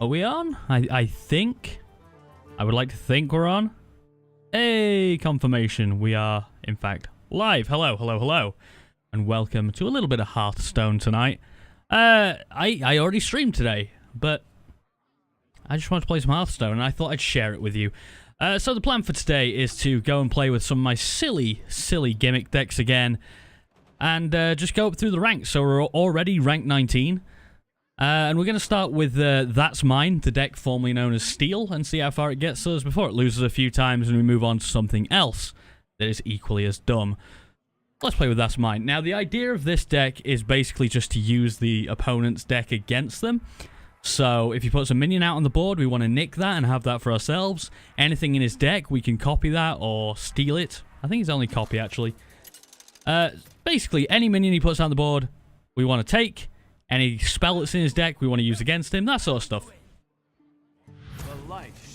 Are we on? I think. I would like to think we're on. Hey, confirmation. We are, in fact, live. Hello, hello, hello. And welcome to a little bit of Hearthstone tonight. I already streamed today, but I just wanted to play some Hearthstone, and I thought I'd share it with you. So the plan for today is to go and play with some of my silly gimmick decks again, and just go up through the ranks. So we're already rank 19. And we're going to start with That's Mine, the deck formerly known as Steel, and see how far it gets us before it loses a few times and we move on to something else that is equally as dumb. Let's play with That's Mine. Now, the idea of this deck is basically just to use the opponent's deck against them. So, if he puts a minion out on the board, we want to nick that and have that for ourselves. Anything in his deck, we can copy that or steal it. I think it's only copy, actually. Basically, any minion he puts on the board, we want to take. Any spell that's in his deck we want to use against him, that sort of stuff.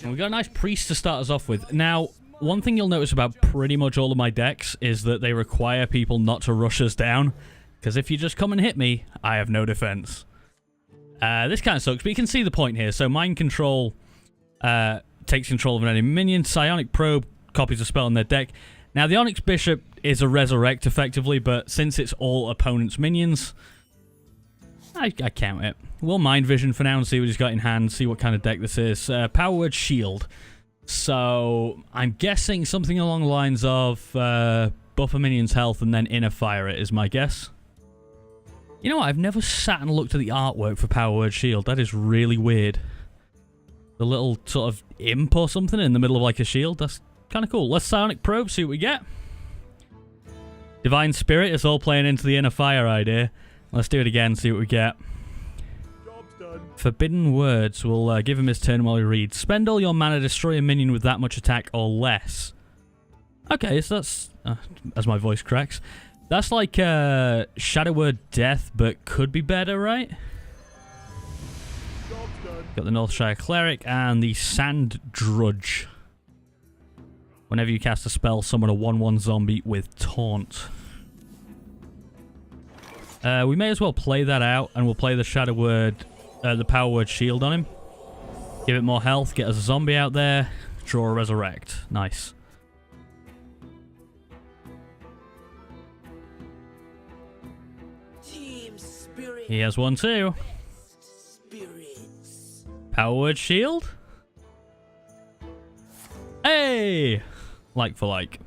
And we've got a nice priest to start us off with. Now, one thing you'll notice about pretty much all of my decks is that they require people not to rush us down. Because if you just come and hit me, I have no defense. This kind of sucks, but you can see the point here. So Mind Control takes control of an enemy minion. Psionic Probe copies a spell in their deck. Now, the Onyx Bishop is a Resurrect, effectively, but since it's all opponent's minions, I count it. We'll Mind Vision for now and see what he's got in hand, see what kind of deck this is. Power Word Shield. So, I'm guessing something along the lines of buff a minion's health and then inner fire it is my guess. You know what? I've never sat and looked at the artwork for Power Word Shield. That is really weird. The little sort of imp or something in the middle of like a shield. That's kind of cool. Let's Psionic Probe, see what we get. Divine Spirit is all playing into the inner fire idea. Let's do it again, see what we get. Job's done. Forbidden Words. We'll give him his turn while he reads. Spend all your mana, destroy a minion with that much attack or less. Okay, so that's... as my voice cracks. That's like Shadow Word Death, but could be better, right? Job's done. Got the Northshire Cleric and the Sand Drudge. Whenever you cast a spell, summon a 1/1 zombie with Taunt. We may as well play that out, and we'll play the Shadow Word, the Power Word Shield on him. Give it more health, get us a zombie out there, draw a Resurrect. Nice. Team Spirit. He has one too. Spirits. Power Word Shield? Hey! Like for like.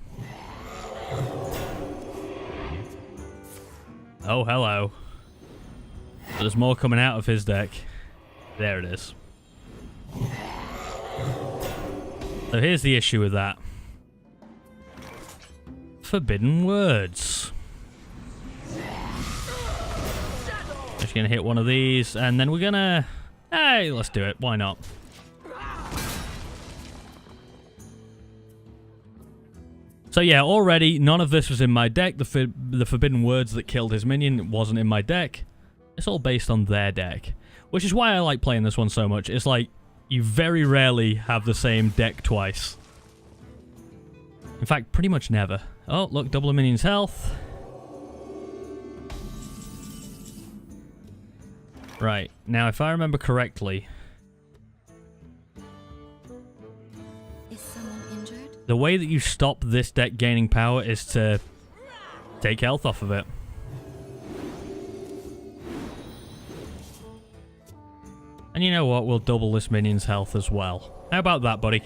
Oh, hello. There's more coming out of his deck. There it is. So here's the issue with that. Forbidden Words. Just gonna hit one of these, and then we're gonna... Hey, let's do it. Why not? So yeah, already, none of this was in my deck. The Forbidden Words that killed his minion wasn't in my deck. It's all based on their deck. Which is why I like playing this one so much. It's like, you very rarely have the same deck twice. In fact, pretty much never. Oh, look, double a minion's health. Right, now if I remember correctly... the way that you stop this deck gaining power is to take health off of it. And you know what? We'll double this minion's health as well. How about that, buddy?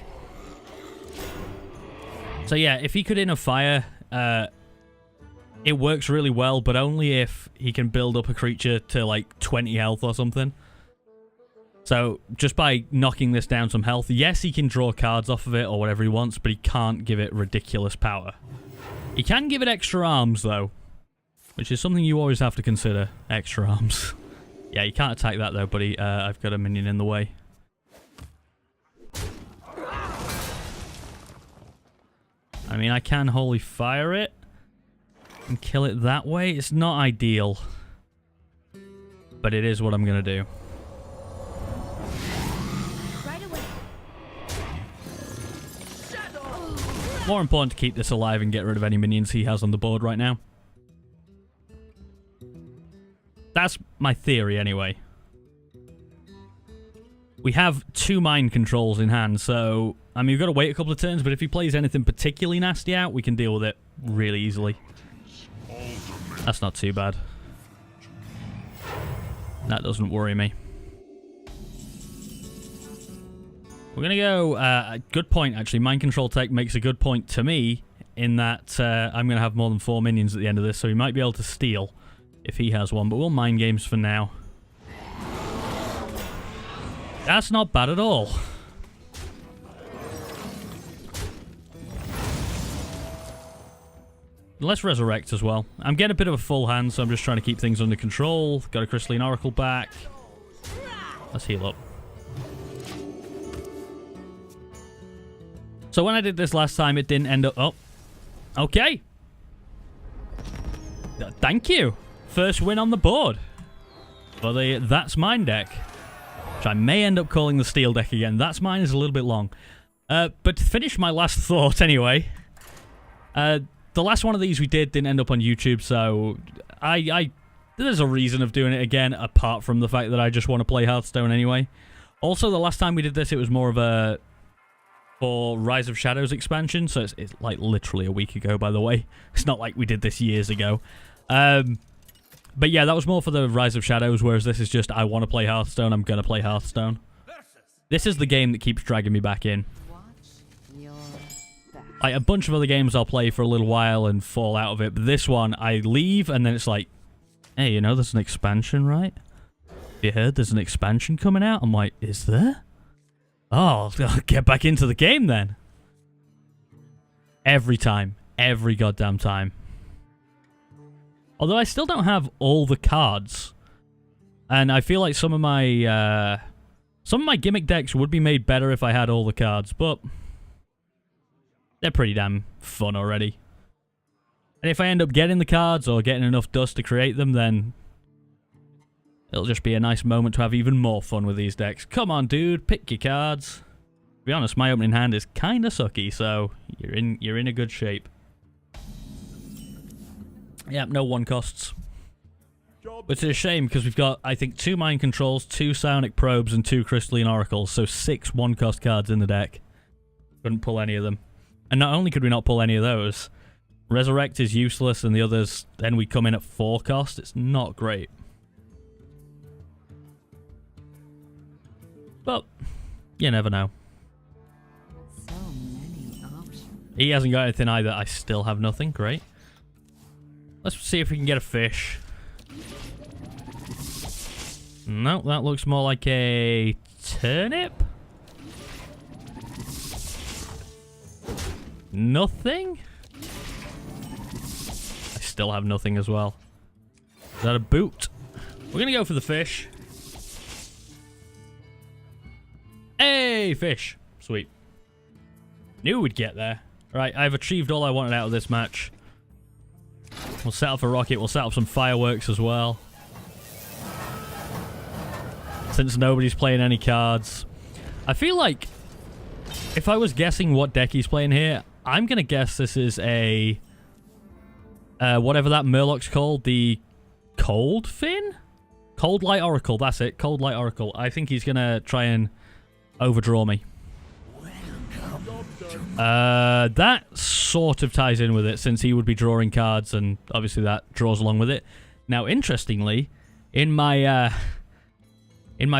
So yeah, if he could inner fire, it works really well, but only if he can build up a creature to like 20 health or something. So, just by knocking this down some health, yes, he can draw cards off of it or whatever he wants, but he can't give it ridiculous power. He can give it extra arms, though, which is something you always have to consider, extra arms. Yeah, you can't attack that, though, buddy. I've got a minion in the way. I mean, I can Holy Fire it and kill it that way. It's not ideal, but it is what I'm going to do. More important to keep this alive and get rid of any minions he has on the board right now. That's my theory, anyway. We have 2 mind controls in hand, so... I mean, we've got to wait a couple of turns, but if he plays anything particularly nasty out, we can deal with it really easily. That's not too bad. That doesn't worry me. We're going to go... good point, actually. Mind control tech makes a good point to me in that I'm going to have more than 4 minions at the end of this, so he might be able to steal if he has one, but we'll mind games for now. That's not bad at all. Let's resurrect as well. I'm getting a bit of a full hand, so I'm just trying to keep things under control. Got a Crystalline Oracle back. Let's heal up. So when I did this last time, it didn't end up... Oh. Okay. Thank you. First win on the board for the That's Mine deck, which I may end up calling the Steel deck again. That's Mine is a little bit long. But to finish my last thought anyway... the last one of these we didn't end up on YouTube, so there's a reason of doing it again, apart from the fact that I just want to play Hearthstone anyway. Also, the last time we did this, it was more of a for Rise of Shadows expansion, so it's like literally a week ago, by the way. It's not like we did this years ago. But yeah, that was more for the Rise of Shadows, whereas this is just, I want to play Hearthstone, I'm going to play Hearthstone. This is the game that keeps dragging me back in. Like, a bunch of other games I'll play for a little while and fall out of it, but this one, I leave, and then it's like, hey, you know, there's an expansion, right? You heard there's an expansion coming out? I'm like, is there? Oh, I'll get back into the game then. Every time. Every goddamn time. Although I still don't have all the cards. And I feel like some of my gimmick decks would be made better if I had all the cards, but... they're pretty damn fun already. And if I end up getting the cards or getting enough dust to create them, then it'll just be a nice moment to have even more fun with these decks. Come on, dude, pick your cards. To be honest, my opening hand is kind of sucky, so you're in a good shape. Yep, no 1 costs. Which is a shame, because we've got, I think, 2 Mind Controls, 2 Psionic Probes, and 2 Crystalline Oracles, so 6 1-cost cards in the deck. Couldn't pull any of them. And not only could we not pull any of those, Resurrect is useless, and the others, then we come in at 4 cost. It's not great. But, you never know. So many options. He hasn't got anything either. I still have nothing. Great. Let's see if we can get a fish. No, that looks more like a turnip. Nothing? I still have nothing as well. Is that a boot? We're going to go for the fish. Hey, fish. Sweet. Knew we'd get there. Right, I've achieved all I wanted out of this match. We'll set up a rocket. We'll set up some fireworks as well. Since nobody's playing any cards. I feel like if I was guessing what deck he's playing here, I'm going to guess this is a... whatever that Murloc's called. The Cold Fin? Cold Light Oracle. That's it. Cold Light Oracle. I think he's going to try and overdraw me. That sort of ties in with it, since he would be drawing cards, and obviously that draws along with it. Now, interestingly, in my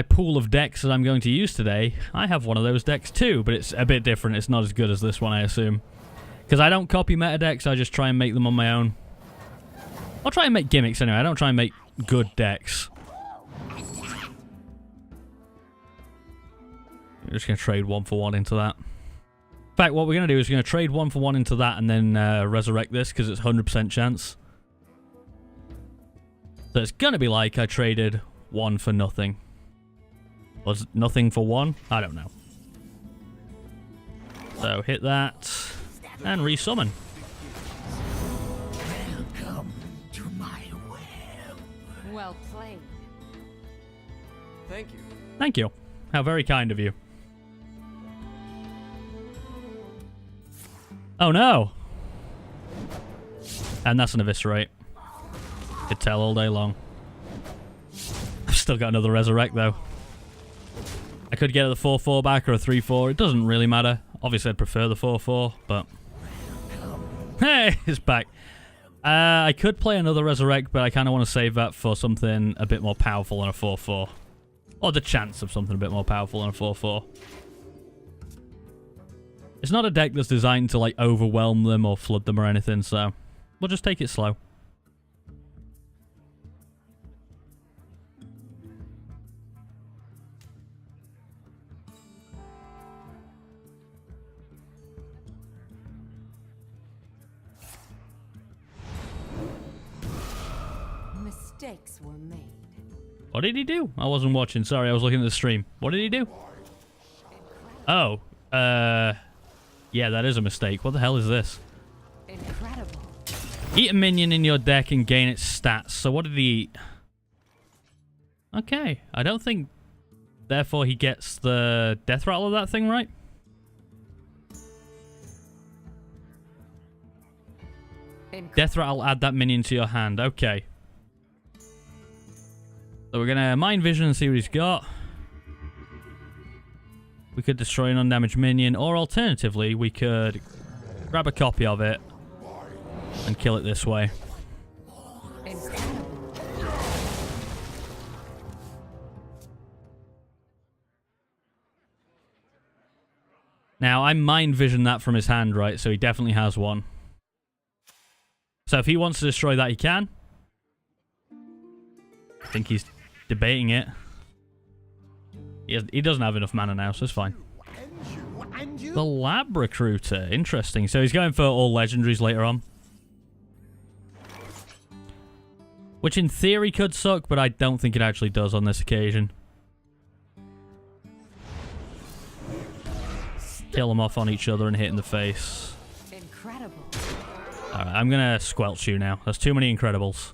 pool of decks that I'm going to use today, I have one of those decks too, but it's a bit different. It's not as good as this one, I assume. Because I don't copy meta decks, I just try and make them on my own. I'll try and make gimmicks anyway. I don't try and make good decks. I'm just going to trade 1 for 1 into that. In fact, what we're going to do is we're going to trade 1 for 1 into that and then resurrect this, because it's 100% chance. So it's going to be like I traded 1 for nothing. Was nothing for 1? I don't know. So hit that and resummon. Welcome to my web. Well played. Thank you. Thank you. How very kind of you. Oh no! And that's an eviscerate. Could tell all day long. I've still got another resurrect though. I could get the 4-4 back or a 3-4. It doesn't really matter. Obviously, I'd prefer the 4-4, but... Hey, it's back. I could play another Resurrect, but I kind of want to save that for something a bit more powerful than a 4-4. Or the chance of something a bit more powerful than a 4-4. It's not a deck that's designed to, like, overwhelm them or flood them or anything, so we'll just take it slow. Mistakes were made. What did he do? I wasn't watching. Sorry, I was looking at the stream. What did he do? Oh, yeah, that is a mistake. What the hell is this? Incredible. Eat a minion in your deck and gain its stats. So what did he eat? Okay, I don't think... Therefore, he gets the death rattle of that thing, right? Death rattle, add that minion to your hand. Okay. So we're going to Mind Vision and see what he's got. We could destroy an undamaged minion, or alternatively, we could grab a copy of it and kill it this way. Now, I Mind Vision that from his hand, right? So he definitely has one. So if he wants to destroy that, he can. I think he's debating it. He doesn't have enough mana now, so it's fine. The Lab Recruiter. Interesting. So he's going for all legendaries later on. Which in theory could suck, but I don't think it actually does on this occasion. Kill them off on each other and hit in the face. Incredible. Alright, I'm gonna squelch you now. That's too many Incredibles.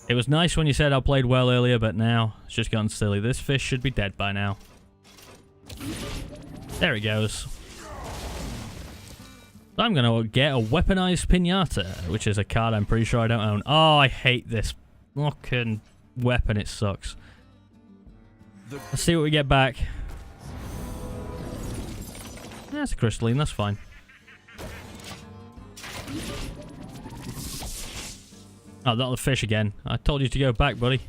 It was nice when you said I played well earlier, but now it's just gone silly. This fish should be dead by now. There he goes. So I'm going to get a Weaponized Pinata, which is a card I'm pretty sure I don't own. Oh, I hate this fucking weapon. It sucks. Let's see what we get back. That's a crystalline. That's fine. Oh, not the fish again. I told you to go back, buddy.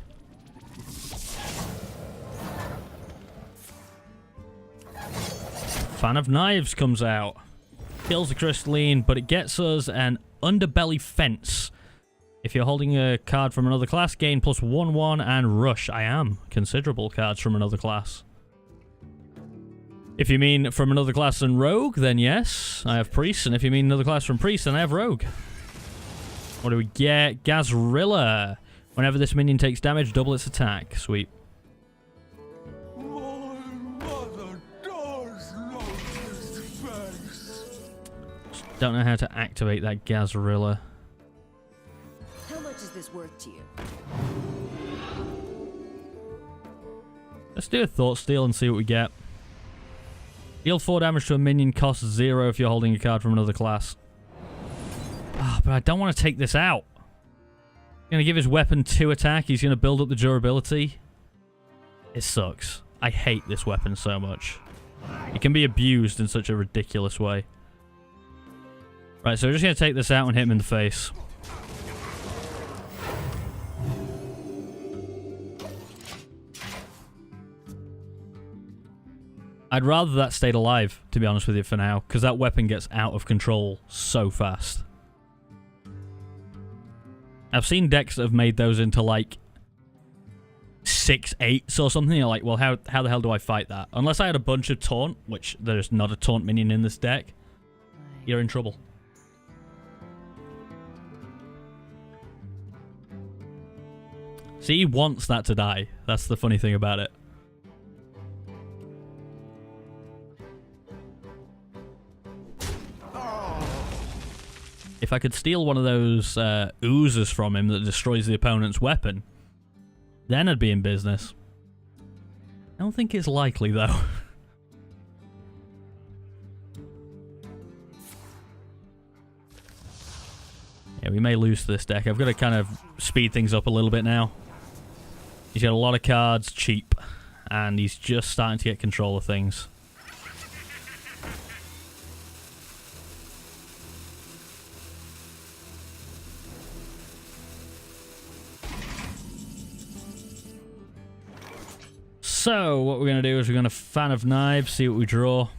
Fan of Knives comes out. Kills the crystalline, but it gets us an Underbelly Fence. If you're holding a card from another class, gain +1/1 and rush. I am. Considerable cards from another class. If you mean from another class than Rogue, then yes, I have Priest. And if you mean another class from Priest, then I have Rogue. What do we get? Gazrilla. Whenever this minion takes damage, double its attack. Sweet. My mother does love this face. Don't know how to activate that Gazrilla. How much is this worth to you? Let's do a Thought Steal and see what we get. Deal 4 damage to a minion, costs 0 if you're holding a card from another class. Ah, but I don't want to take this out. Going to give his weapon 2 attack. He's going to build up the durability. It sucks. I hate this weapon so much. It can be abused in such a ridiculous way. Right, so we're just going to take this out and hit him in the face. I'd rather that stayed alive, to be honest with you, for now, because that weapon gets out of control so fast. I've seen decks that have made those into, like, 6/8s or something. You're like, well, how the hell do I fight that? Unless I had a bunch of taunt, which there's not a taunt minion in this deck, you're in trouble. See, he wants that to die. That's the funny thing about it. If I could steal one of those oozes from him that destroys the opponent's weapon, then I'd be in business. I don't think it's likely, though. Yeah, we may lose to this deck. I've got to kind of speed things up a little bit now. He's got a lot of cards, cheap. and he's just starting to get control of things. So, what we're going to do is we're going to Fan of Knives, see what we draw.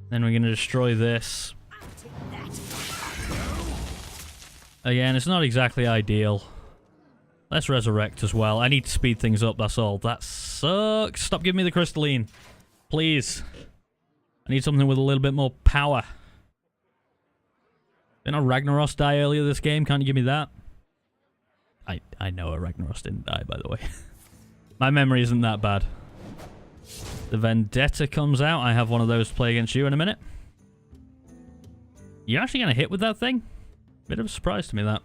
Then we're going to destroy this. Again, it's not exactly ideal. Let's resurrect as well. I need to speed things up, that's all. That sucks. Stop giving me the crystalline. Please. I need something with a little bit more power. Didn't a Ragnaros die earlier this game? Can't you give me that? I know a Ragnaros didn't die, by the way. My memory isn't that bad. The Vendetta comes out. I have one of those to play against you in a minute. You actually going to hit with that thing? Bit of a surprise to me, that.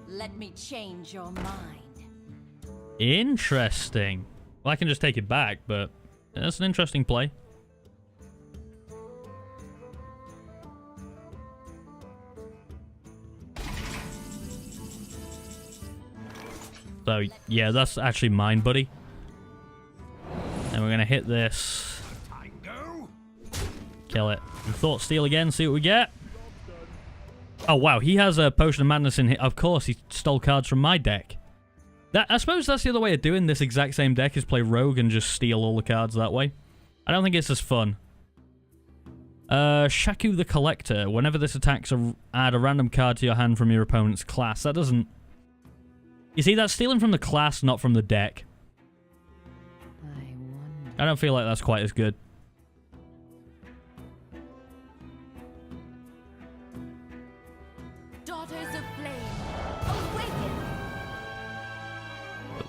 Let me change your mind. Interesting. Well, I can just take it back, but that's an interesting play. So, yeah, that's actually mine, buddy. And we're going to hit this. Kill it. And Thought Steal again, see what we get. Oh, wow, he has a Potion of Madness in here. Of course, he stole cards from my deck. I suppose that's the other way of doing this exact same deck, is play Rogue and just steal all the cards that way. I don't think it's as fun. Shaku the Collector. Whenever this attacks, add a random card to your hand from your opponent's class. That doesn't... You see, that's stealing from the class, not from the deck. I don't feel like that's quite as good. Daughters of Flame, awaken!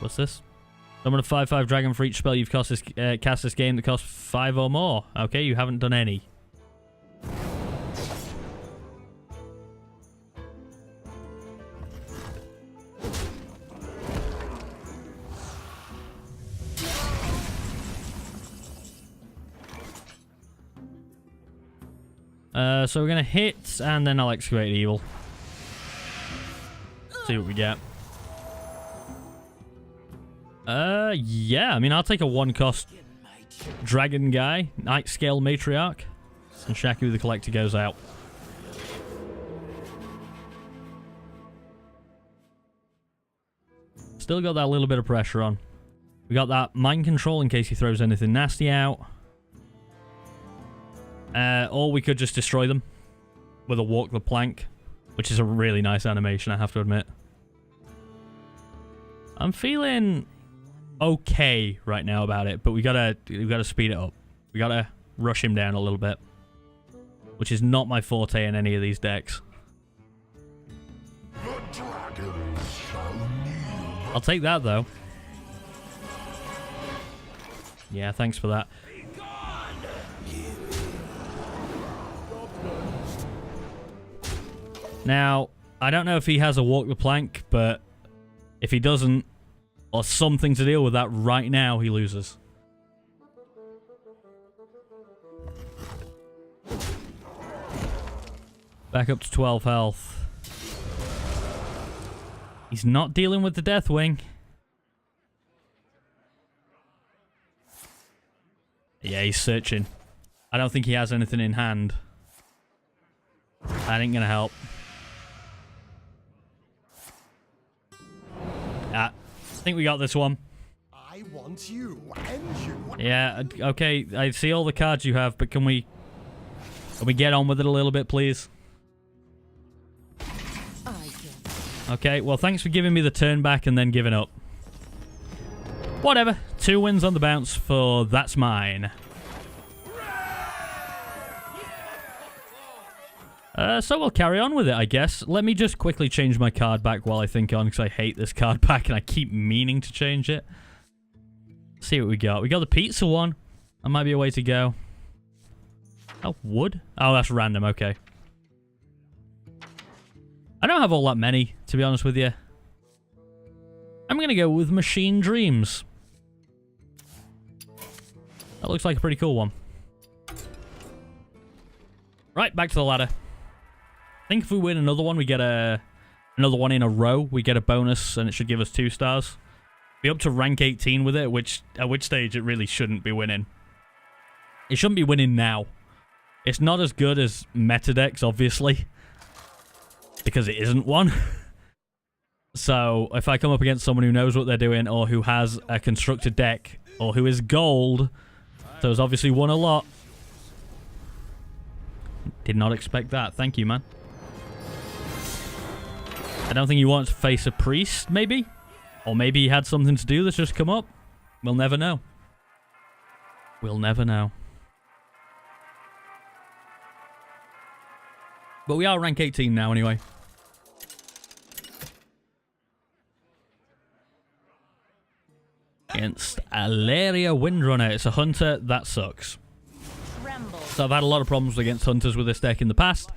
What's this? Summon a 5/5 dragon for each spell you've cast this game that costs 5 or more. Okay, you haven't done any. So we're going to hit, and then I'll Excavate Evil. See what we get. Yeah, I mean, I'll take a 1-cost dragon guy, Night Scale Matriarch, and Shaku the Collector goes out. Still got that little bit of pressure on. We got that Mind Control in case he throws anything nasty out. Or we could just destroy them with a Walk the Plank, which is a really nice animation, I have to admit. I'm feeling okay right now about it, but we gotta speed it up. We gotta rush him down a little bit, which is not my forte in any of these decks. I'll take that though. Yeah, thanks for that. Now, I don't know if he has a Walk the Plank, but if he doesn't, or something to deal with that right now, he loses. Back up to 12 health. He's not dealing with the Deathwing. Yeah, he's searching. I don't think he has anything in hand. That ain't gonna help. I think we got this one. I want you and you. Yeah, okay, I see all the cards you have, but can we get on with it a little bit, please? Okay, well, thanks for giving me the turn back and then giving up. Whatever. 2 wins on the bounce for That's Mine. So we'll carry on with it, I guess. Let me just quickly change my card back while I think on, because I hate this card back and I keep meaning to change it. Let's see what we got. We got the pizza one. That might be a way to go. Oh, wood? Oh, that's random. Okay. I don't have all that many, to be honest with you. I'm going to go with Machine Dreams. That looks like a pretty cool one. Right, back to the ladder. I think if we win another one, we get another one in a row. We get a bonus, and it should give us 2 stars. Be up to rank 18 with it, at which stage it really shouldn't be winning. It shouldn't be winning now. It's not as good as meta decks, obviously, because it isn't one. So if I come up against someone who knows what they're doing, or who has a constructed deck, or who is gold, so has obviously won a lot. Did not expect that. Thank you, man. I don't think he wants to face a priest, maybe? Or maybe he had something to do that's just come up. We'll never know. We'll never know. But we are rank 18 now, anyway. Against Alaria Windrunner. It's a hunter. That sucks. So I've had a lot of problems against hunters with this deck in the past,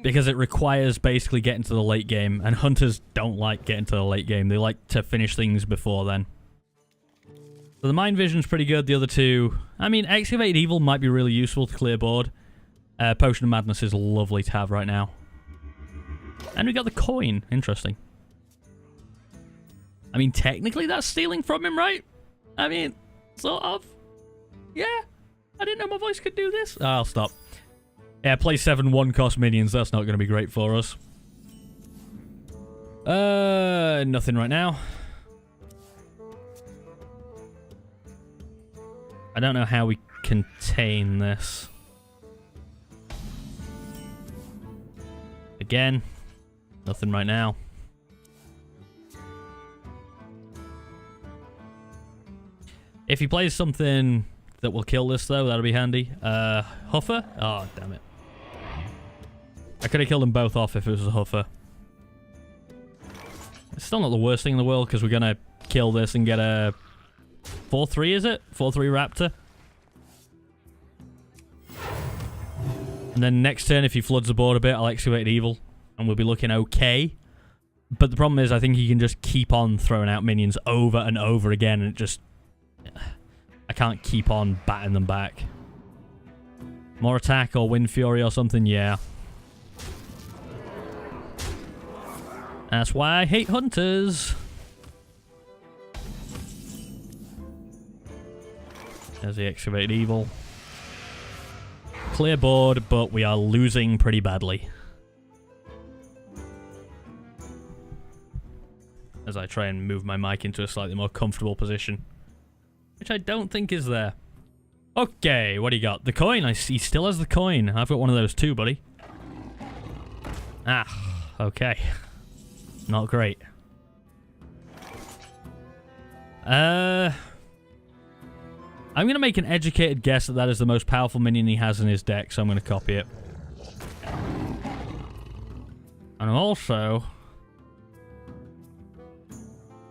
because it requires basically getting to the late game, and hunters don't like getting to the late game. They like to finish things before then. So the Mind Vision's pretty good. The other two, I mean, Excavate Evil might be really useful to clear board. Potion of Madness is lovely to have right now. And we got the coin. Interesting. I mean, technically that's stealing from him, right? I mean, sort of. Yeah. I didn't know my voice could do this. Oh, I'll stop. Yeah, play 7 1-cost minions. That's not going to be great for us. Nothing right now. I don't know how we contain this. Again, nothing right now. If he plays something that will kill this, though, that'll be handy. Huffer? Oh, damn it. I could have killed them both off if it was a Huffer. It's still not the worst thing in the world, because we're going to kill this and get a 4-3, is it? 4-3 Raptor. And then next turn, if he floods the board a bit, I'll Excavate Evil, and we'll be looking okay. But the problem is, I think he can just keep on throwing out minions over and over again, and it just... I can't keep on batting them back. More attack or Wind Fury or something, yeah. That's why I hate hunters. There's the Excavate Evil. Clear board, but we are losing pretty badly. As I try and move my mic into a slightly more comfortable position. Which I don't think is there. Okay, what do you got? The coin. He still has the coin. I've got one of those too, buddy. Ah, okay. Not great. I'm going to make an educated guess that that is the most powerful minion he has in his deck, so I'm going to copy it. And I'm also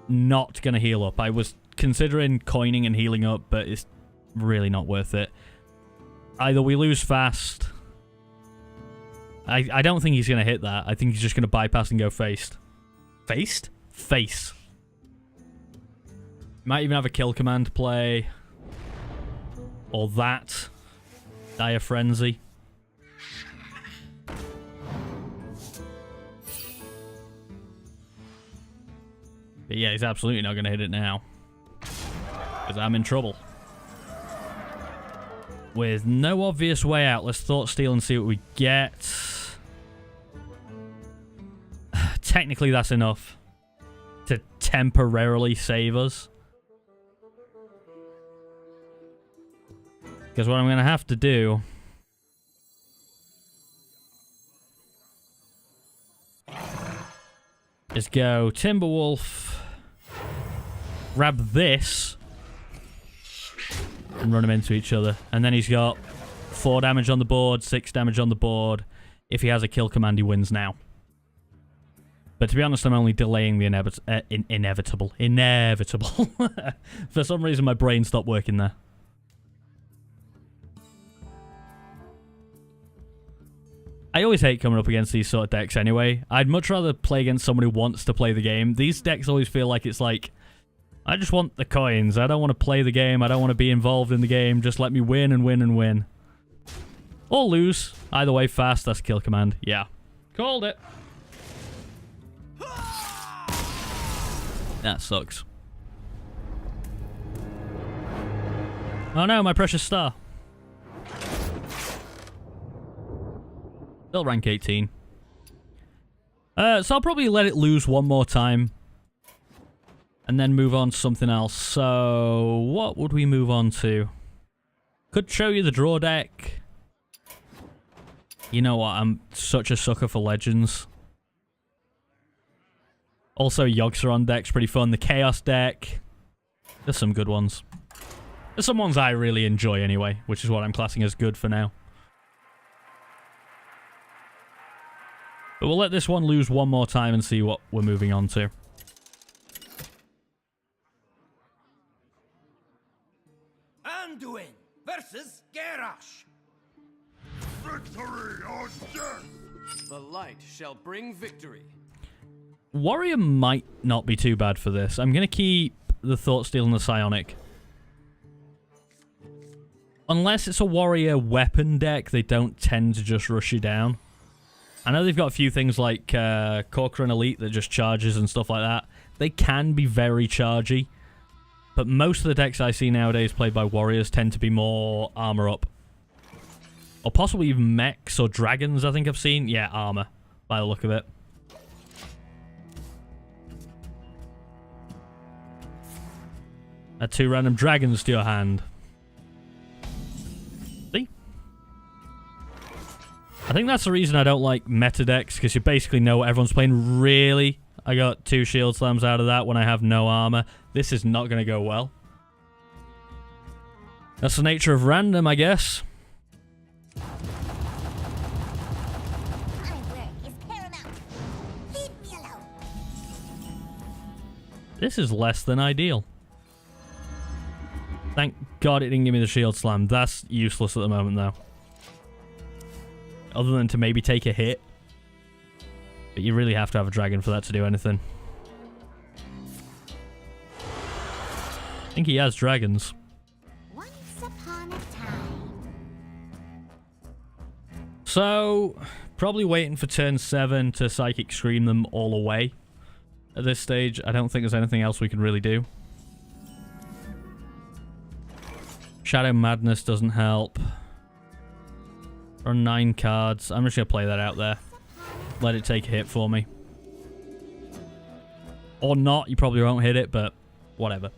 not going to heal up. I was considering coining and healing up, but it's really not worth it. Either we lose fast. I don't think he's going to hit that. I think he's just going to bypass and go faced. Faced? Face. Might even have a kill command play. Or that. Dire Frenzy. But yeah, he's absolutely not going to hit it now. Because I'm in trouble. With no obvious way out, let's Thought Steal and see what we get. Technically, that's enough to temporarily save us. Because what I'm going to have to do is go Timberwolf, grab this, and run them into each other. And then he's got 4 damage on the board, 6 damage on the board. If he has a kill command, he wins now. But to be honest, I'm only delaying the inevitable. Inevitable. For some reason, my brain stopped working there. I always hate coming up against these sort of decks anyway. I'd much rather play against someone who wants to play the game. These decks always feel like it's like, I just want the coins. I don't want to play the game. I don't want to be involved in the game. Just let me win and win and win. Or lose. Either way, fast. That's kill command. Yeah. Called it. That sucks. Oh no, my precious star. Still rank 18. So I'll probably let it lose one more time. And then move on to something else. So, what would we move on to? Could show you the draw deck. You know what? I'm such a sucker for legends. Also, Yogg-Saron deck's pretty fun. The Chaos deck. There's some good ones. There's some ones I really enjoy anyway, which is what I'm classing as good for now. But we'll let this one lose one more time and see what we're moving on to. Anduin versus Garrosh. Victory or death! The light shall bring victory. Warrior might not be too bad for this. I'm going to keep the Thoughtsteel and the Psionic. Unless it's a warrior weapon deck, they don't tend to just rush you down. I know they've got a few things like Corcoran Elite that just charges and stuff like that. They can be very chargy. But most of the decks I see nowadays played by warriors tend to be more armor up. Or possibly even mechs or dragons, I think I've seen. Yeah, armor, by the look of it. Add 2 random dragons to your hand. See? I think that's the reason I don't like meta decks, because you basically know what everyone's playing. Really? I got 2 shield slams out of that when I have no armor. This is not going to go well. That's the nature of random, I guess. My work is paramount. Leave me alone. This is less than ideal. Thank God it didn't give me the shield slam. That's useless at the moment, though. Other than to maybe take a hit. But you really have to have a dragon for that to do anything. I think he has dragons. Once upon a time. So, probably waiting for turn 7 to Psychic Scream them all away. At this stage, I don't think there's anything else we can really do. Shadow Madness doesn't help. Run 9 cards. I'm just going to play that out there. Let it take a hit for me. Or not, you probably won't hit it, but whatever.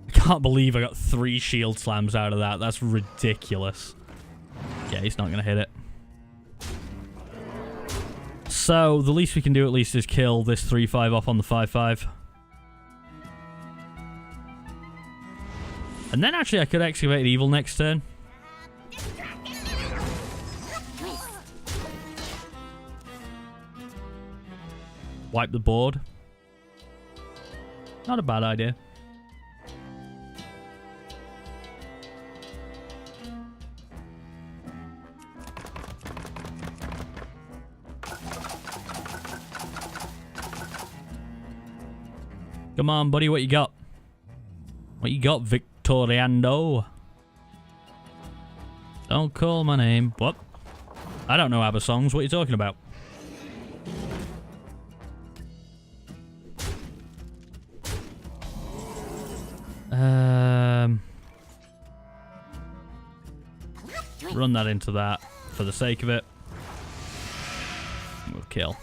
I can't believe I got 3 shield slams out of that. That's ridiculous. Yeah, he's not going to hit it. So, the least we can do at least is kill this 3-5 off on the 5-5. And then actually I could Excavate Evil next turn. Wipe the board. Not a bad idea. Come on, buddy, what you got? What you got, Victoriando? Don't call my name. What? I don't know ABBA songs. What are you talking about? Run that into that for the sake of it. We'll kill.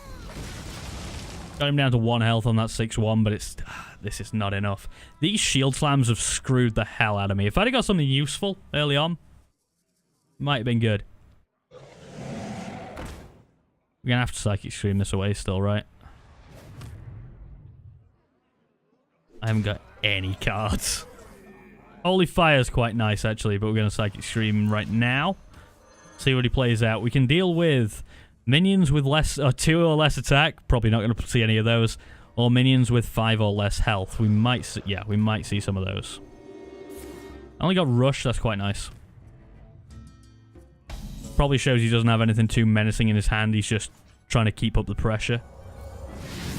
Got him down to 1 health on that 6-1, but it's... this is not enough. These shield slams have screwed the hell out of me. If I'd have got something useful early on, might have been good. We're going to have to Psychic Scream this away still, right? I haven't got any cards. Holy Fire's quite nice, actually, but we're going to Psychic Scream right now. See what he plays out. We can deal with minions with less, 2 or less attack. Probably not going to see any of those. Or minions with 5 or less health. We might see, yeah, we might see some of those. I only got Rush. That's quite nice. Probably shows he doesn't have anything too menacing in his hand. He's just trying to keep up the pressure.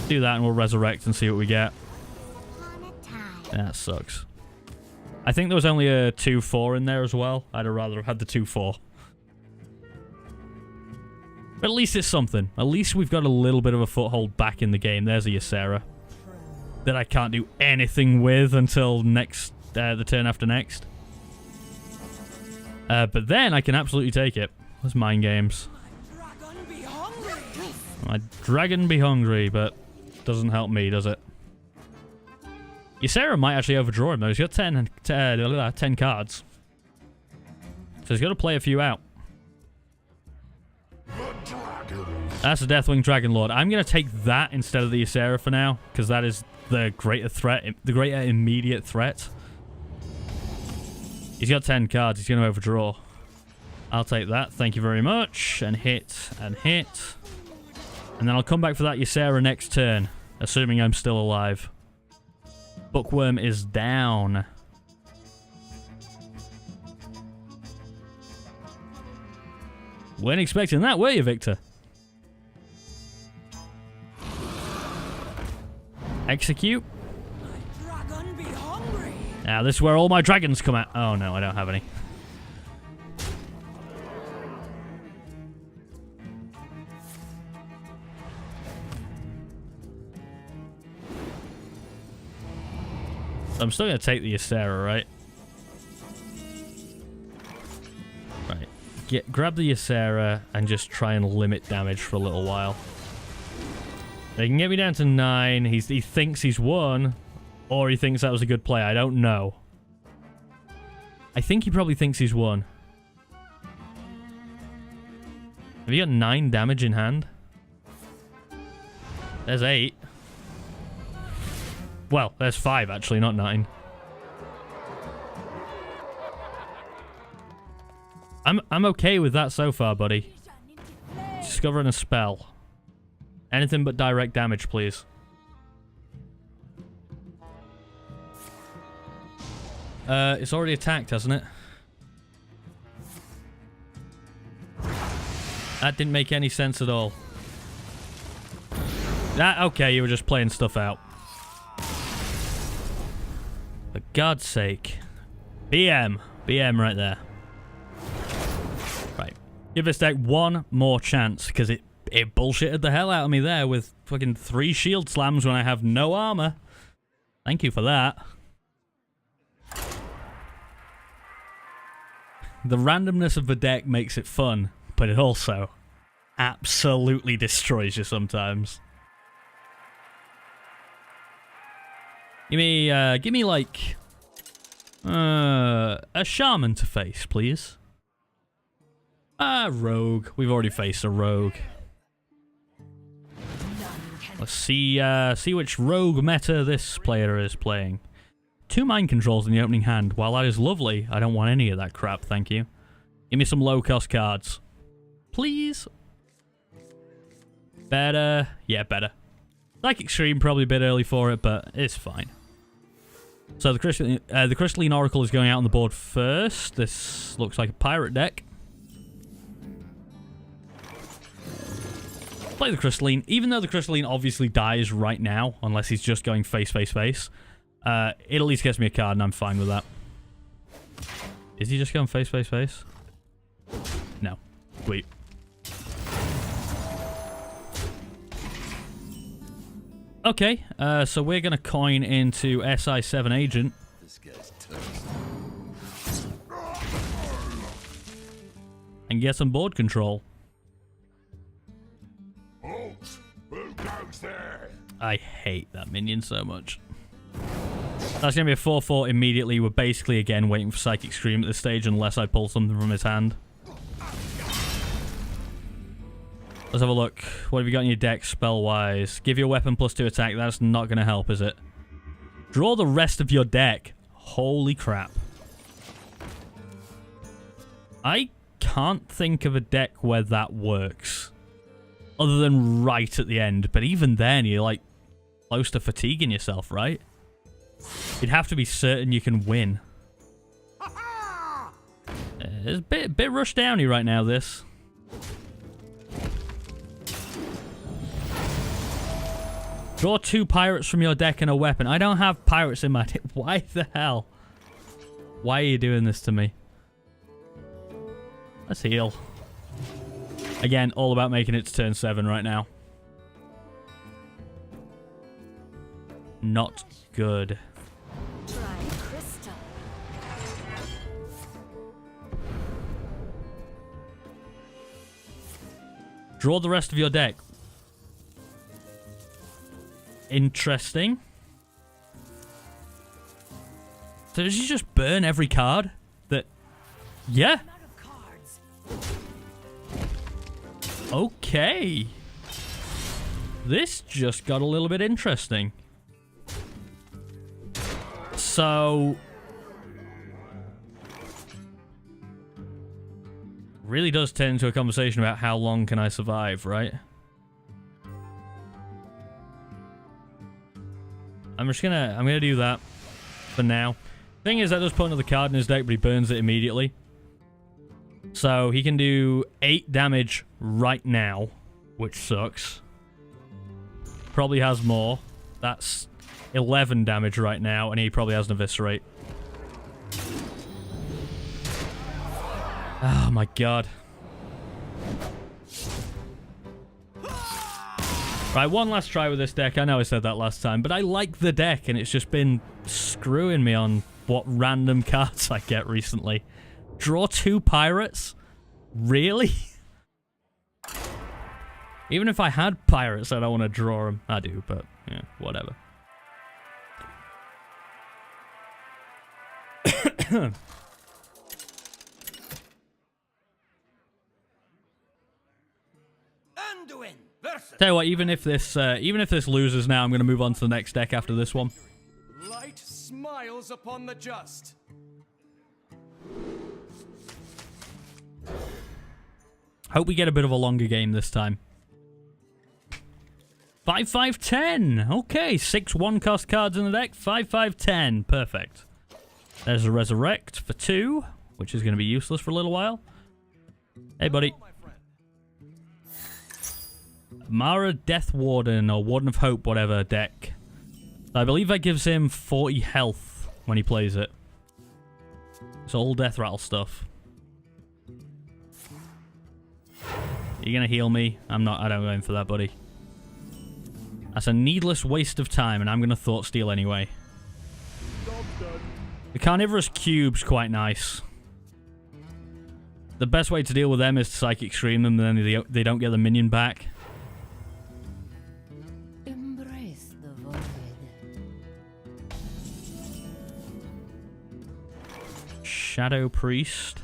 Do that and we'll Resurrect and see what we get. That sucks. I think there was only a 2-4 in there as well. I'd have rather have had the 2-4. But at least it's something. At least we've got a little bit of a foothold back in the game. There's a Ysera that I can't do anything with until next the turn after next. But then I can absolutely take it. That's mind games. My dragon be hungry, but doesn't help me, does it? Ysera might actually overdraw him though. He's got 10 cards. So he's got to play a few out. That's a Deathwing Dragon Lord. I'm going to take that instead of the Ysera for now, because that is the greater threat, the greater immediate threat. He's got 10 cards. He's going to overdraw. I'll take that. Thank you very much. And hit, and hit. And then I'll come back for that Ysera next turn, assuming I'm still alive. Bookworm is down. Weren't expecting that, were you, Victor? Execute. Now, this is where all my dragons come out. Oh, no, I don't have any. I'm still going to take the Ysera, right? Right. Grab the Ysera and just try and limit damage for a little while. They can get me down to 9. He thinks he's won, or he thinks that was a good play. I don't know. I think he probably thinks he's won. Have you got 9 damage in hand? There's 8. Well, there's 5 actually, not 9. I'm okay with that so far, buddy. Discovering a spell. Anything but direct damage, please. It's already attacked, hasn't it? That didn't make any sense at all. Okay, you were just playing stuff out. For God's sake. BM right there. Right. Give this deck one more chance, because it bullshitted the hell out of me there with fucking 3 shield slams when I have no armor. Thank you for that. The randomness of the deck makes it fun, but it also absolutely destroys you sometimes. Give me like a shaman to face, please. Rogue. We've already faced a rogue. Let's see which rogue meta this player is playing. 2 mind controls in the opening hand. While that is lovely, I don't want any of that crap, thank you. Give me some low-cost cards. Please? Better. Yeah, better. Psychic Stream, probably a bit early for it, but it's fine. So the Crystalline Oracle is going out on the board first. This looks like a pirate deck. Play the Crystalline. Even though the Crystalline obviously dies right now, unless he's just going face, face, face, it at least gets me a card, and I'm fine with that. Is he just going face, face, face? No. Sweet. Okay, so we're going to coin into SI7 Agent. This guy's tough. And get some board control. Halt! Who goes there? I hate that minion so much. That's going to be a 4-4 immediately. We're basically, again, waiting for Psychic Scream at this stage unless I pull something from his hand. Let's have a look. What have you got in your deck spell-wise? Give your weapon +2 attack. That's not going to help, is it? Draw the rest of your deck. Holy crap. I can't think of a deck where that works. Other than right at the end. But even then, you're like close to fatiguing yourself, right? You'd have to be certain you can win. It's a bit rush downy right now, this. Draw 2 pirates from your deck and a weapon. I don't have pirates in my deck. Why the hell? Why are you doing this to me? Let's heal. Again, all about making it to turn 7 right now. Not good. Try crystal. Draw the rest of your deck. Interesting. So does he just burn every card? That... Yeah. Okay. This just got a little bit interesting. So... really does turn into a conversation about how long can I survive, right? I'm gonna do that for now. Thing is, that does put another card in his deck, but he burns it immediately. So he can do 8 damage right now, which sucks. Probably has more. That's 11 damage right now, and he probably has an Eviscerate. Oh my god. Right, one last try with this deck. I know I said that last time, but I like the deck, and it's just been screwing me on what random cards I get recently. Draw 2 pirates? Really? Even if I had pirates, I don't want to draw them. I do, but yeah, whatever. Tell you what, even if this loses now, I'm going to move on to the next deck after this one. Light smiles upon the just. Hope we get a bit of a longer game this time. 5, 5, 10. Okay, 6 1-cost cards in the deck. 5, 5, 10. Perfect. There's a Resurrect for 2, which is going to be useless for a little while. Hey, buddy. Mara Death Warden, or Warden of Hope, whatever deck. I believe that gives him 40 health when he plays it. It's all Death Rattle stuff. You're gonna heal me? I don't go in for that, buddy. That's a needless waste of time, and I'm gonna Thought Steal anyway. The Carnivorous Cube's quite nice. The best way to deal with them is to Psychic Scream them, and then they don't get the minion back. Embrace the void. Shadow Priest.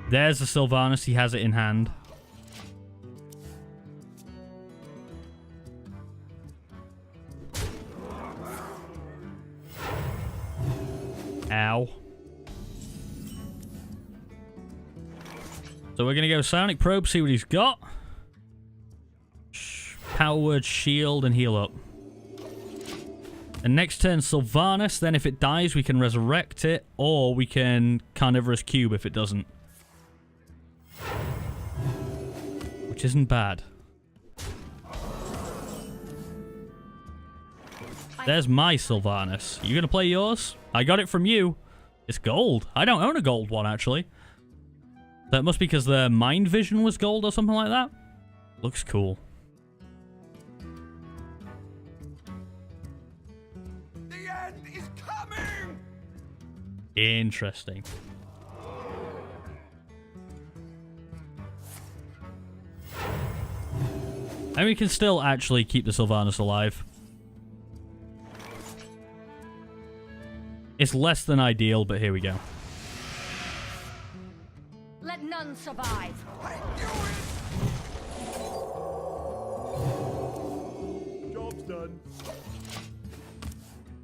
There's the Sylvanas. He has it in hand. Ow. So we're going to go Sonic Probe, see what he's got. Power Word, Shield, and Heal Up. And next turn, Sylvanas. Then if it dies, we can Resurrect it. Or we can Carnivorous Cube if it doesn't. Which isn't bad. There's my Sylvanas. You going to play yours? I got it from you. It's gold. I don't own a gold one, actually. That must be because the Mind Vision was gold or something like that. Looks cool. The end is coming! Interesting. And we can still actually keep the Sylvanas alive. It's less than ideal, but here we go. Let none survive. Job's done.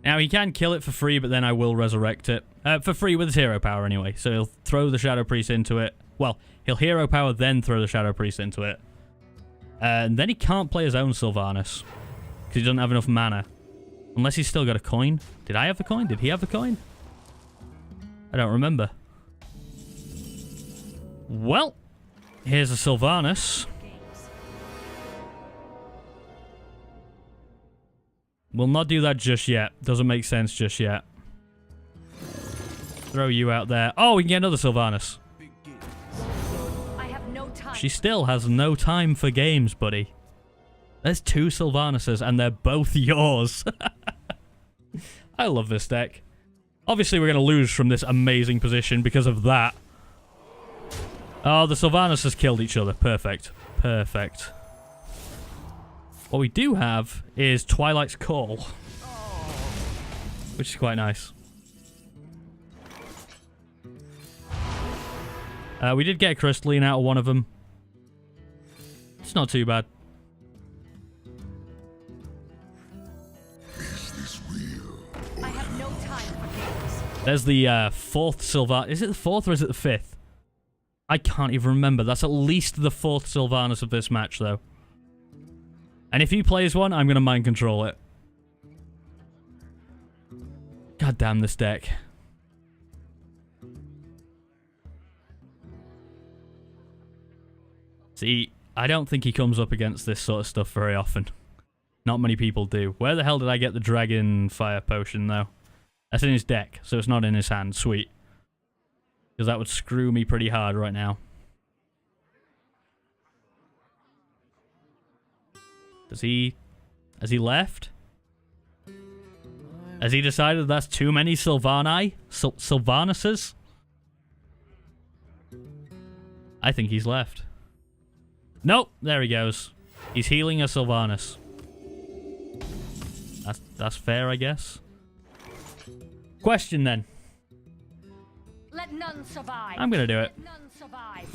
Now, he can kill it for free, but then I will resurrect it. For free with his hero power, anyway. So he'll throw the Shadow Priest into it. Well, he'll hero power, then throw the Shadow Priest into it. And then he can't play his own Sylvanas. Because he doesn't have enough mana. Unless he's still got a coin. Did I have the coin? Did he have the coin? I don't remember. Well, here's a Sylvanas. We'll not do that just yet. Doesn't make sense just yet. Throw you out there. Oh, we can get another Sylvanas. I have no time. She still has no time for games, buddy. There's 2 Sylvanuses, and they're both yours. I love this deck. Obviously, we're going to lose from this amazing position because of that. Oh, the Sylvanas has killed each other. Perfect. Perfect. What we do have is Twilight's Call, which is quite nice. We did get a Crystalline out of one of them. It's not too bad. I have no time for games. There's the 4th Sylvanas. Is it the 4th or is it the 5th? I can't even remember. That's at least the 4th Sylvanas of this match, though. And if he plays one, I'm going to mind control it. God damn this deck. See, I don't think he comes up against this sort of stuff very often. Not many people do. Where the hell did I get the Dragon Fire Potion, though? That's in his deck, so it's not in his hand. Sweet. Because that would screw me pretty hard right now. Has he left? Has he decided that's too many Sylvanuses? I think he's left. Nope, there he goes. He's healing a Sylvanus. That's fair, I guess. Question then. Let none survive. I'm gonna do it. Let none survive.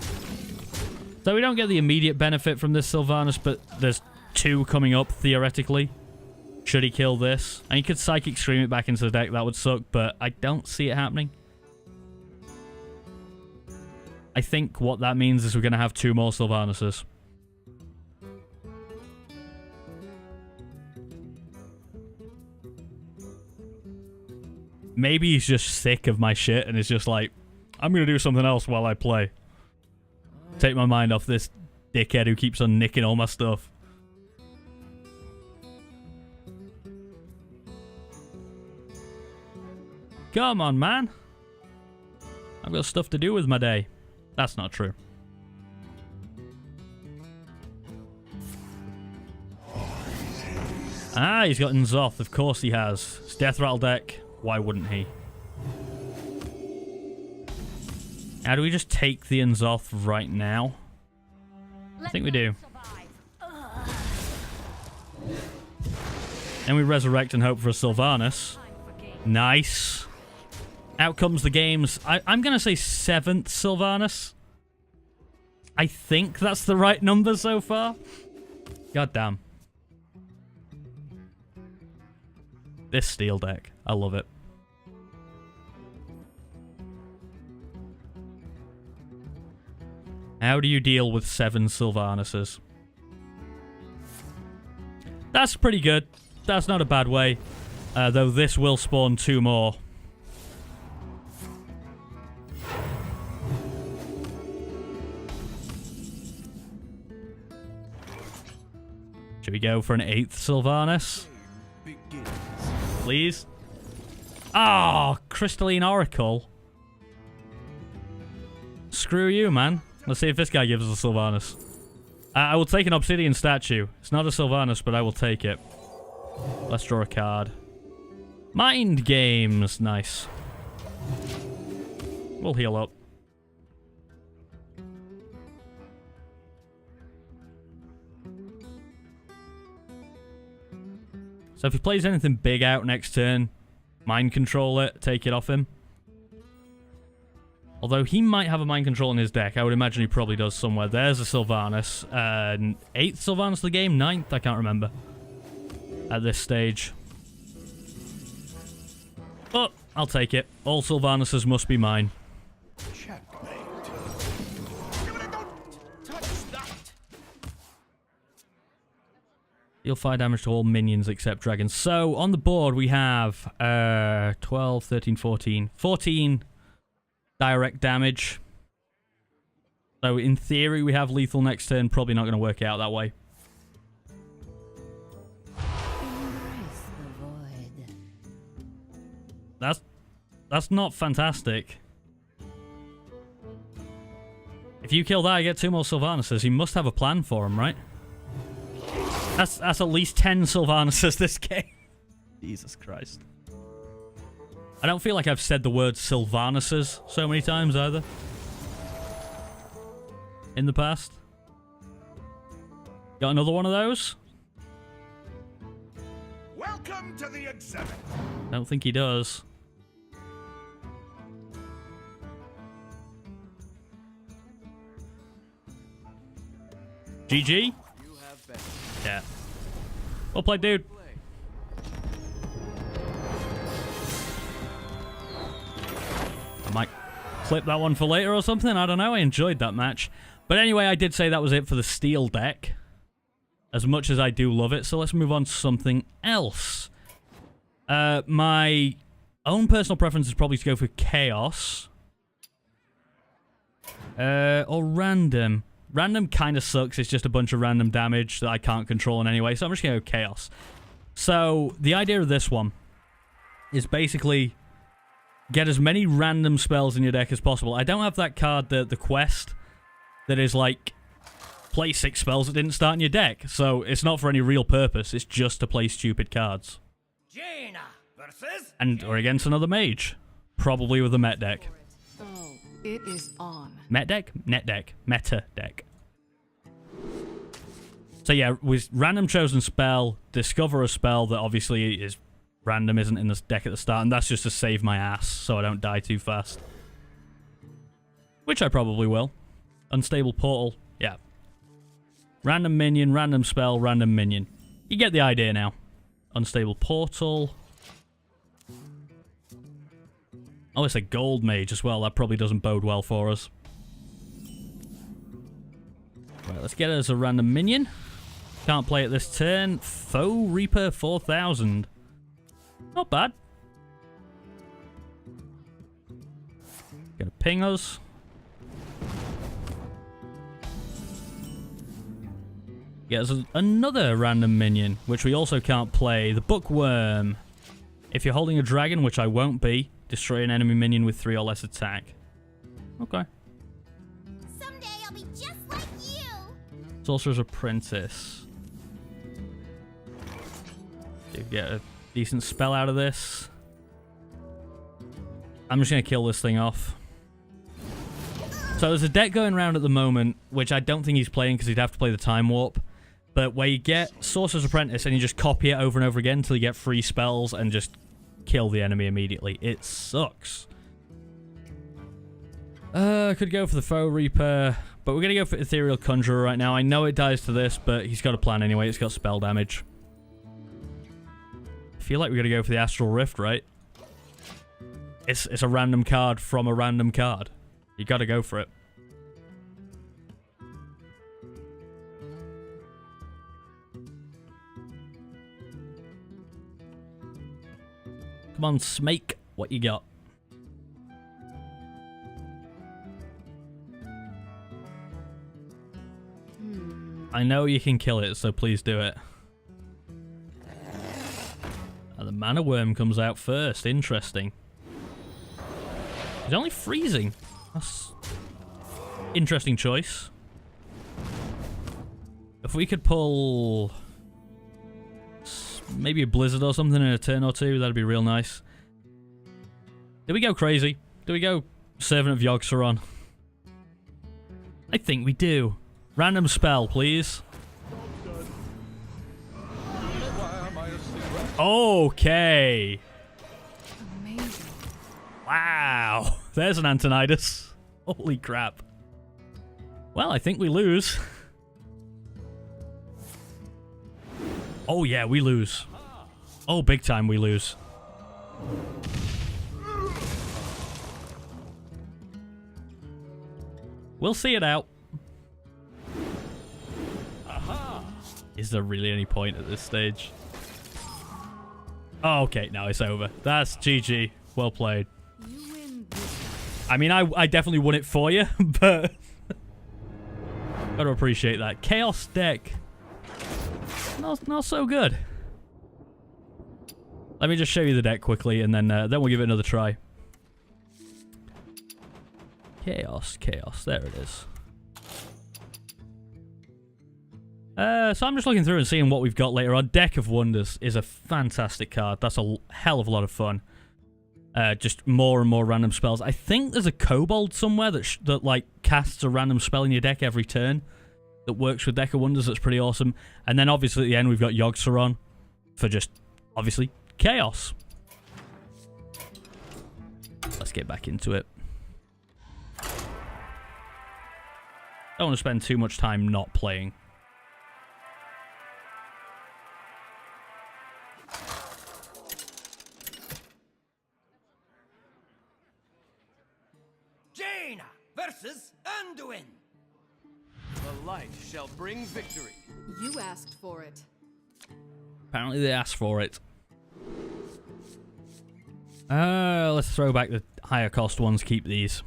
So we don't get the immediate benefit from this Sylvanus, but there's 2 coming up, theoretically. Should he kill this? And he could Psychic Stream it back into the deck, that would suck, but I don't see it happening. I think what that means is we're going to have 2 more Sylvanuses. Maybe he's just sick of my shit and is just like, I'm going to do something else while I play. Take my mind off this dickhead who keeps on nicking all my stuff. Come on, man. I've got stuff to do with my day. That's not true. Ah, he's got N'Zoth. Of course he has. It's Death Rattle deck. Why wouldn't he? How do we just take the N'Zoth right now? I think we do. And we resurrect and hope for a Sylvanas. Nice. Out comes the games. I'm going to say 7th Sylvanas. I think that's the right number so far. God damn. This steel deck. I love it. How do you deal with 7 Sylvanuses? That's pretty good. That's not a bad way. Though this will spawn 2 more. Should we go for an 8th Sylvanus? Please? Oh, Crystalline Oracle. Screw you, man. Let's see if this guy gives us a Sylvanus. I will take an Obsidian statue. It's not a Sylvanus, but I will take it. Let's draw a card. Mind Games. Nice. We'll heal up. So if he plays anything big out next turn, mind control it, take it off him. Although he might have a mind control in his deck. I would imagine he probably does somewhere. There's a Sylvanus. 8th Sylvanus of the game? 9th? I can't remember. At this stage. But I'll take it. All Sylvanuses must be mine. Checkmate. Deal fire damage to all minions except dragons. So, on the board we have 12, 13, 14. 14 direct damage. So, in theory, we have lethal next turn. Probably not going to work out that way. That's not fantastic. If you kill that, I get 2 more Sylvanuses. He must have a plan for him, right? That's at least 10 Sylvanuses this game. Jesus Christ. I don't feel like I've said the word Sylvanuses so many times either. In the past. Got another one of those? Welcome to the exhibit. Don't think he does. GG? Yeah. Well played, dude. I might clip that one for later or something. I don't know. I enjoyed that match. But anyway, I did say that was it for the steel deck. As much as I do love it. So let's move on to something else. My own personal preference is probably to go for chaos. Or random. Random kind of sucks. It's just a bunch of random damage that I can't control in any way. So I'm just going to go chaos. So the idea of this one is basically get as many random spells in your deck as possible. I don't have that card, the quest, that is like play 6 spells that didn't start in your deck. So it's not for any real purpose. It's just to play stupid cards. Jaina versus... And or against another mage. Probably with a Met deck. Oh, it is on. Met deck? Net deck. Meta deck. So yeah, with random chosen spell, discover a spell that obviously is random, isn't in the deck at the start, and that's just to save my ass so I don't die too fast. Which I probably will. Unstable portal, yeah. Random minion, random spell, random minion. You get the idea now. Unstable portal. Oh, it's a gold mage as well. That probably doesn't bode well for us. Right, let's get it as a random minion. Can't play it this turn. Foe Reaper 4000. Not bad. Gonna ping us. Get us another random minion, which we also can't play. The Bookworm. If you're holding a dragon, which I won't be, destroy an enemy minion with 3 or less attack. Okay. Someday I'll be just like you. Sorcerer's Apprentice. You get a decent spell out of this. I'm just going to kill this thing off. So there's a deck going around at the moment, which I don't think he's playing because he'd have to play the Time Warp. But where you get Sorcerer's Apprentice and you just copy it over and over again until you get 3 spells and just kill the enemy immediately. It sucks. I could go for the Foe Reaper, but we're going to go for Ethereal Conjurer right now. I know it dies to this, but he's got a plan anyway. It's got spell damage. I feel like we're going to go for the Astral Rift, right? It's a random card from a random card. You got to go for it. Come on, Smake. What you got? I know you can kill it, so please do it. And the Mana Worm comes out first. Interesting. He's only freezing. That's interesting choice. If we could pull maybe a Blizzard or something in a turn or two, that'd be real nice. Do we go crazy? Do we go Servant of Yogg-Saron? I think we do. Random spell, please. Okay. Amazing. Wow. There's an Antonidas. Holy crap. Well, I think we lose. Oh, yeah, we lose. Oh, big time we lose. We'll see it out. Is there really any point at this stage? Oh, okay, now it's over. That's GG. Well played. You win this. I mean, I definitely won it for you, but gotta appreciate that. Chaos deck. Not so good. Let me just show you the deck quickly, and then we'll give it another try. Chaos. There it is. So I'm just looking through and seeing what we've got later on. Deck of Wonders is a fantastic card. That's a hell of a lot of fun. Just more and more random spells. I think there's a kobold somewhere that like casts a random spell in your deck every turn that works with Deck of Wonders. That's pretty awesome. And then obviously at the end we've got Yogg-Saron for just obviously chaos. Let's get back into it. Don't want to spend too much time not playing. Jaina versus Anduin. The light shall bring victory. You asked for it. Apparently they asked for it. Let's throw back the higher cost ones. Keep these.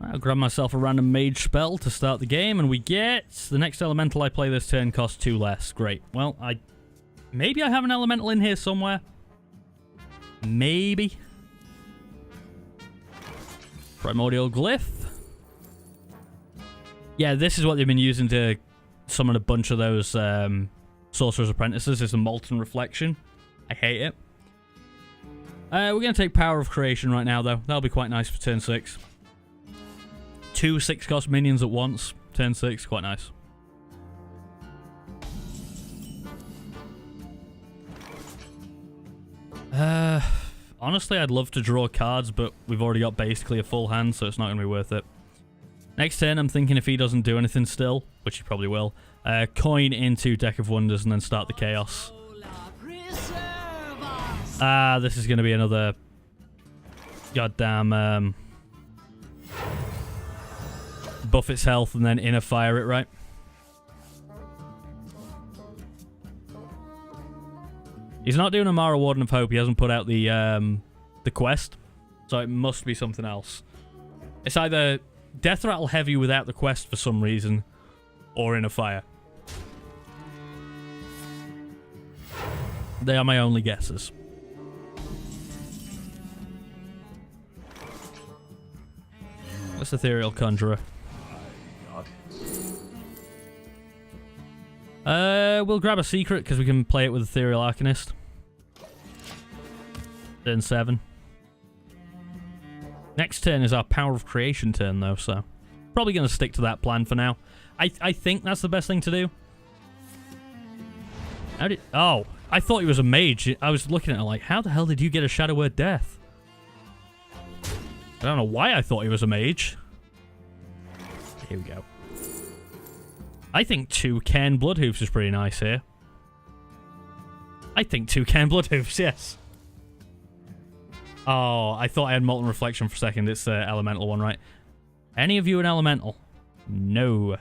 I'll grab myself a random mage spell to start the game, and we get the next elemental I play this turn costs 2 less. Great. Well, maybe I have an elemental in here somewhere. Maybe. Primordial Glyph. Yeah, this is what they've been using to summon a bunch of those Sorcerer's Apprentices. Is a Molten Reflection. I hate it. We're going to take Power of Creation right now, though. That'll be quite nice for turn 6. 2 6-cost minions at once. Turn 6, quite nice. Honestly, I'd love to draw cards, but we've already got basically a full hand, so it's not going to be worth it. Next turn, I'm thinking if he doesn't do anything still, which he probably will, coin into Deck of Wonders and then start the chaos. This is going to be another goddamn buff its health and then inner fire it, right? He's not doing a Mara Warden of Hope. He hasn't put out the quest, so it must be something else. It's either Death Rattle Heavy without the quest for some reason, or inner fire. They are my only guesses. What's Ethereal Conjurer? We'll grab a secret because we can play it with Ethereal Arcanist. Turn 7. Next turn is our Power of Creation turn, though, so probably going to stick to that plan for now. I think that's the best thing to do. Oh, I thought he was a mage. I was looking at it like, how the hell did you get a Shadow Word Death? I don't know why I thought he was a mage. Here we go. I think 2 Cairn Bloodhoofs is pretty nice here. I think 2 Cairn Bloodhoofs, yes. Oh, I thought I had Molten Reflection for a second. It's the elemental one, right? Any of you an elemental? No.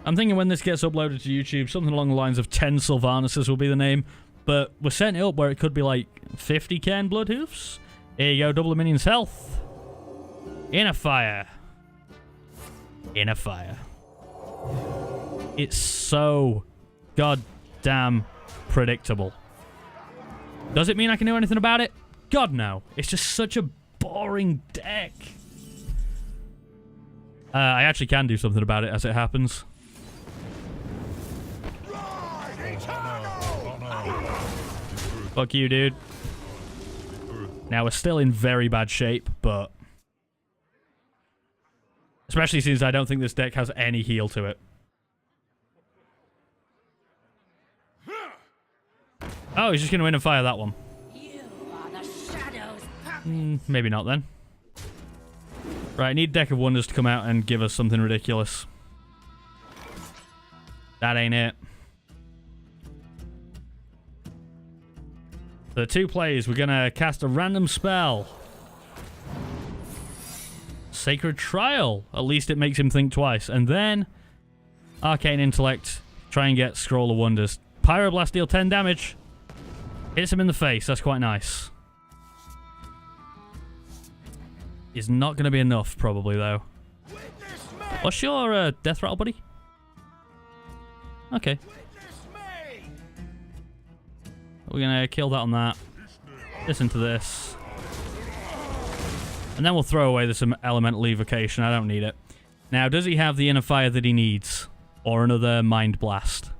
I'm thinking when this gets uploaded to YouTube, something along the lines of 10 Sylvanuses will be the name. But we're setting it up where it could be like 50 Cairn Bloodhoofs. Here you go, double the minion's health. Inner fire. Inner fire. It's so goddamn predictable. Does it mean I can do anything about it? God, no. It's just such a boring deck. I actually can do something about it as it happens. Fuck you, dude. Now, we're still in very bad shape, but... especially since I don't think this deck has any heal to it. Oh, he's just going to inner fire that one. You are the shadows. Maybe not, then. Right, I need Deck of Wonders to come out and give us something ridiculous. That ain't it. The 2 plays, we're going to cast a random spell. Sacred Trial. At least it makes him think twice. And then Arcane Intellect. Try and get Scroll of Wonders. Pyroblast, deal 10 damage. Hits him in the face. That's quite nice. is not going to be enough, probably, though. What's your death rattle, buddy? Okay. We're going to kill that on that. Listen to this. And then we'll throw away this elemental evocation. I don't need it. Now, does he have the inner fire that he needs? Or another mind blast?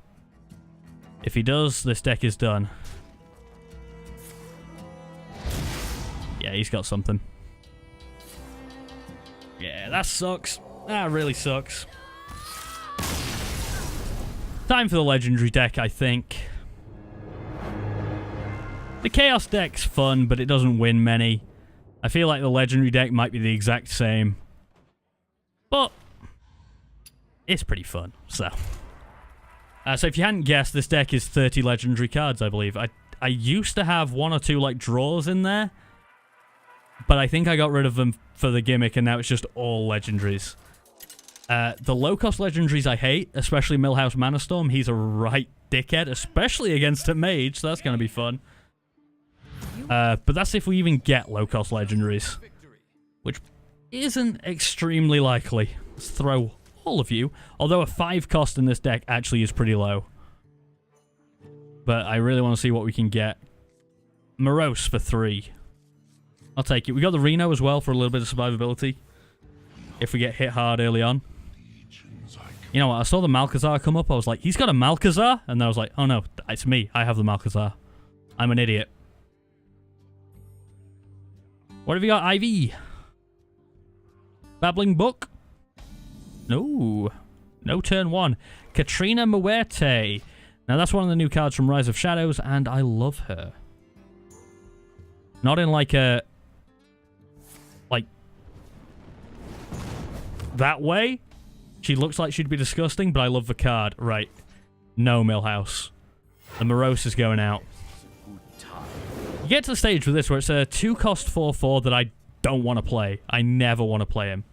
If he does, this deck is done. Yeah, he's got something. Yeah, that sucks. That really sucks. Time for the legendary deck, I think. The Chaos deck's fun, but it doesn't win many. I feel like the legendary deck might be the exact same. But it's pretty fun, so. So if you hadn't guessed, this deck is 30 legendary cards, I believe. I used to have 1 or 2 like draws in there, but I think I got rid of them for the gimmick, and now it's just all legendaries. The low-cost legendaries I hate, especially Millhouse Mana Storm. He's a right dickhead, especially against a mage, so that's going to be fun. But that's if we even get low-cost legendaries, which isn't extremely likely. Let's throw all of you, although a 5 cost in this deck actually is pretty low. But I really want to see what we can get. Morose for 3. I'll take it. We got the Reno as well for a little bit of survivability. If we get hit hard early on. You know what? I saw the Malkazar come up. I was like, he's got a Malkazar? And then I was like, oh no, it's me. I have the Malkazar. I'm an idiot. What have you got, Ivy? Babbling Book? No. No turn 1. Katrina Muerte. Now that's one of the new cards from Rise of Shadows, and I love her. Not in like a... like... that way. She looks like she'd be disgusting, but I love the card. Right. No, Millhouse. The Morose is going out. You get to the stage with this where it's a 2-cost 4/4 that I don't want to play. I never want to play him.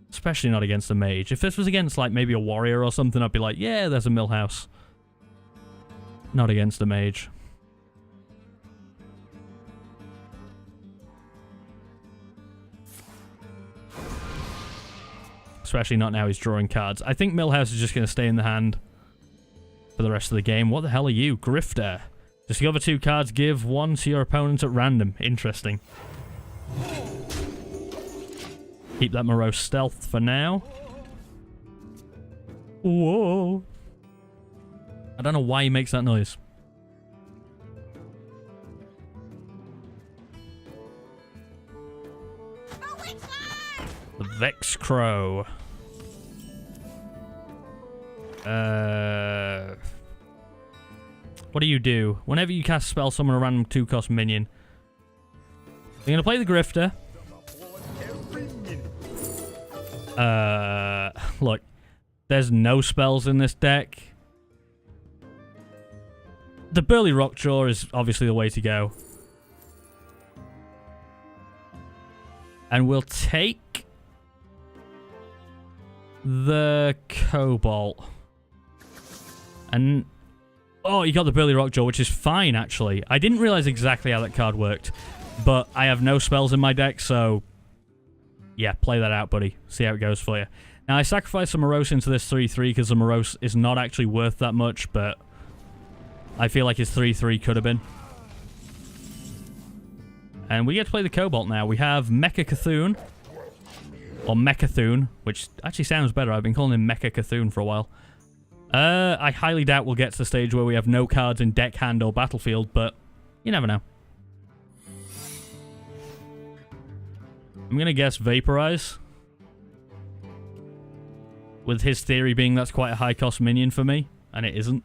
Especially not against a mage. If this was against like maybe a warrior or something, I'd be like, yeah, there's a Millhouse. Not against a mage. Especially not now he's drawing cards. I think Millhouse is just going to stay in the hand for the rest of the game. What the hell are you? Grifter. Discover 2 cards, give 1 to your opponent at random. Interesting. Keep that Morose stealth for now. Whoa. I don't know why he makes that noise. The Vex Crow. What do you do? Whenever you cast a spell, summon a random 2-cost minion. I'm going to play the Grifter. Look. There's no spells in this deck. The Burly Rockjaw is obviously the way to go. And we'll take the Cobalt. And oh, you got the Burly Rockjaw, which is fine, actually. I didn't realize exactly how that card worked, but I have no spells in my deck, so yeah, play that out, buddy. See how it goes for you. Now, I sacrificed some Morose into this 3-3 because the Morose is not actually worth that much, but I feel like his 3-3 could have been. And we get to play the Cobalt now. We have Mecha Cthulhu, or Mechathune, which actually sounds better. I've been calling him Mecha Cthulhu for a while. I highly doubt we'll get to the stage where we have no cards in deck, hand, or battlefield, but you never know. I'm going to guess Vaporize. With his theory being that's quite a high-cost minion for me, and it isn't.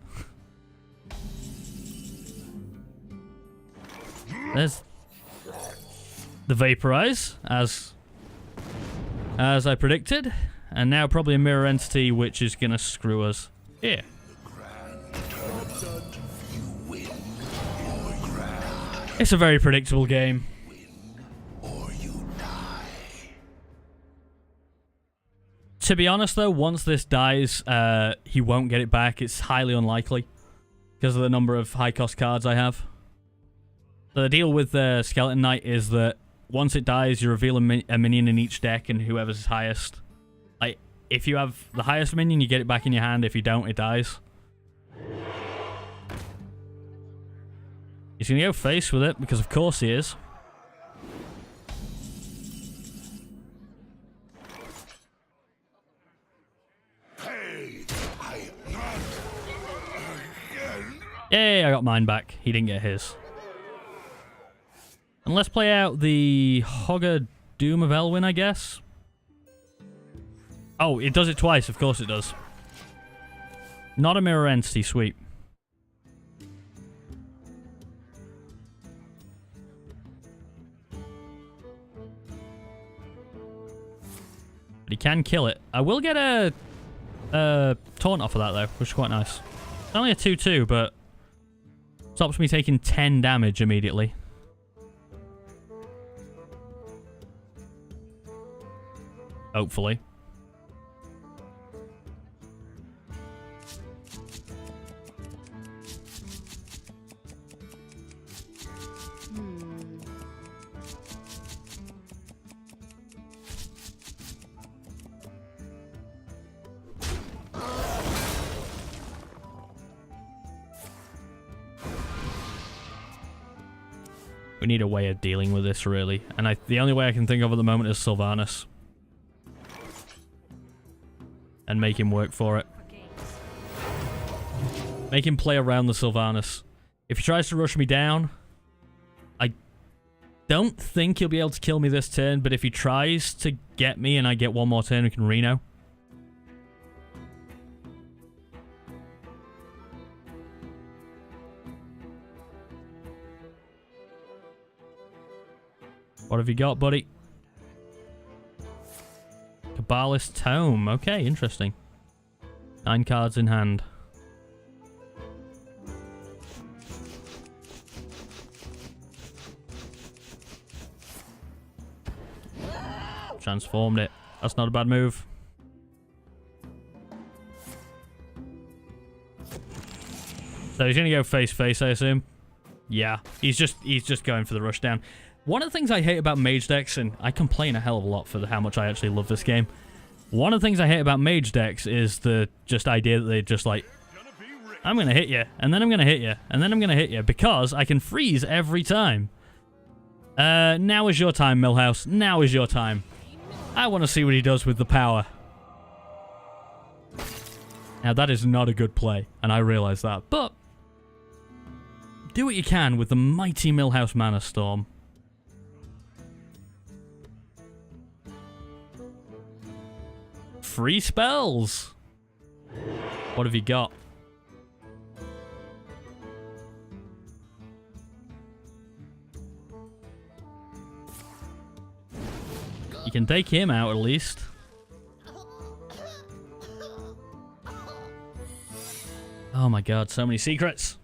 There's the Vaporize, as I predicted. And now probably a Mirror Entity, which is going to screw us. Here. It's a very predictable game. To be honest, though, once this dies, he won't get it back. It's highly unlikely because of the number of high-cost cards I have. So the deal with the Skeleton Knight is that once it dies, you reveal a minion in each deck, and whoever's highest. Like, if you have the highest minion, you get it back in your hand. If you don't, it dies. He's going to go face with it, because of course he is. Yay, I got mine back. He didn't get his. And let's play out the Hogger Doom of Elwyn, I guess. Oh, it does it twice. Of course it does. Not a mirror entity. Sweet. But he can kill it. I will get a taunt off of that, though, which is quite nice. It's only a 2-2, but stops me taking 10 damage immediately. Hopefully. We need a way of dealing with this, really. And the only way I can think of at the moment is Sylvanas. And make him work for it. Make him play around the Sylvanas. If he tries to rush me down, I don't think he'll be able to kill me this turn, but if he tries to get me and I get one more turn, we can Reno. What have you got, buddy? Kabbalist Tome. Okay, interesting. 9 cards in hand. Transformed it. That's not a bad move. So he's gonna go face, I assume. Yeah, he's just going for the rush down. One of the things I hate about mage decks, and I complain a hell of a lot for how much I actually love this game. One of the things I hate about mage decks is the idea that they just like, I'm going to hit you, and then I'm going to hit you, and then I'm going to hit you, because I can freeze every time. Now is your time, Millhouse. Now is your time. I want to see what he does with the power. Now, that is not a good play, and I realize that, but do what you can with the mighty Millhouse Mana Storm. Free spells. What have you got? You can take him out at least. Oh my god, so many secrets.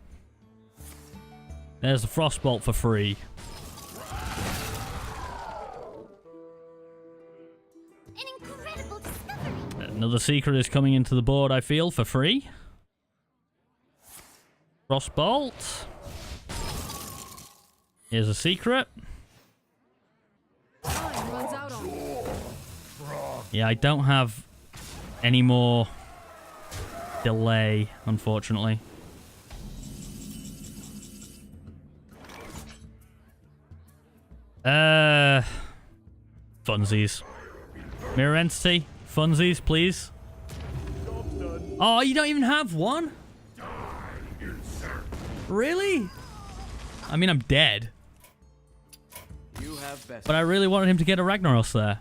There's the Frostbolt for free. Another secret is coming into the board, I feel, for free. Frostbolt. Here's a secret. Yeah, I don't have any more delay, unfortunately. Funsies. Mirror Entity. Funsies, please. Oh, you don't even have one? Really? I mean, I'm dead. But I really wanted him to get a Ragnaros there.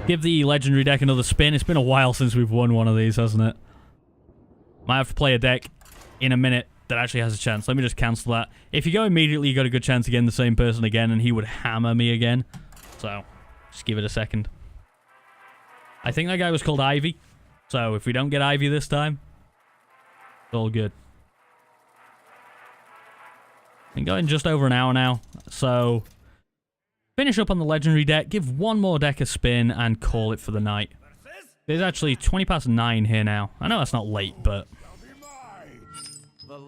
Give the legendary deck another spin. It's been a while since we've won one of these, hasn't it? Might have to play a deck in a minute that actually has a chance. Let me just cancel that. If you go immediately, you got a good chance of getting the same person again, and he would hammer me again. So, just give it a second. I think that guy was called Ivy. So, if we don't get Ivy this time, it's all good. Been going just over an hour now. So, finish up on the legendary deck, give one more deck a spin, and call it for the night. There's actually 20 past 9 here now. I know that's not late, but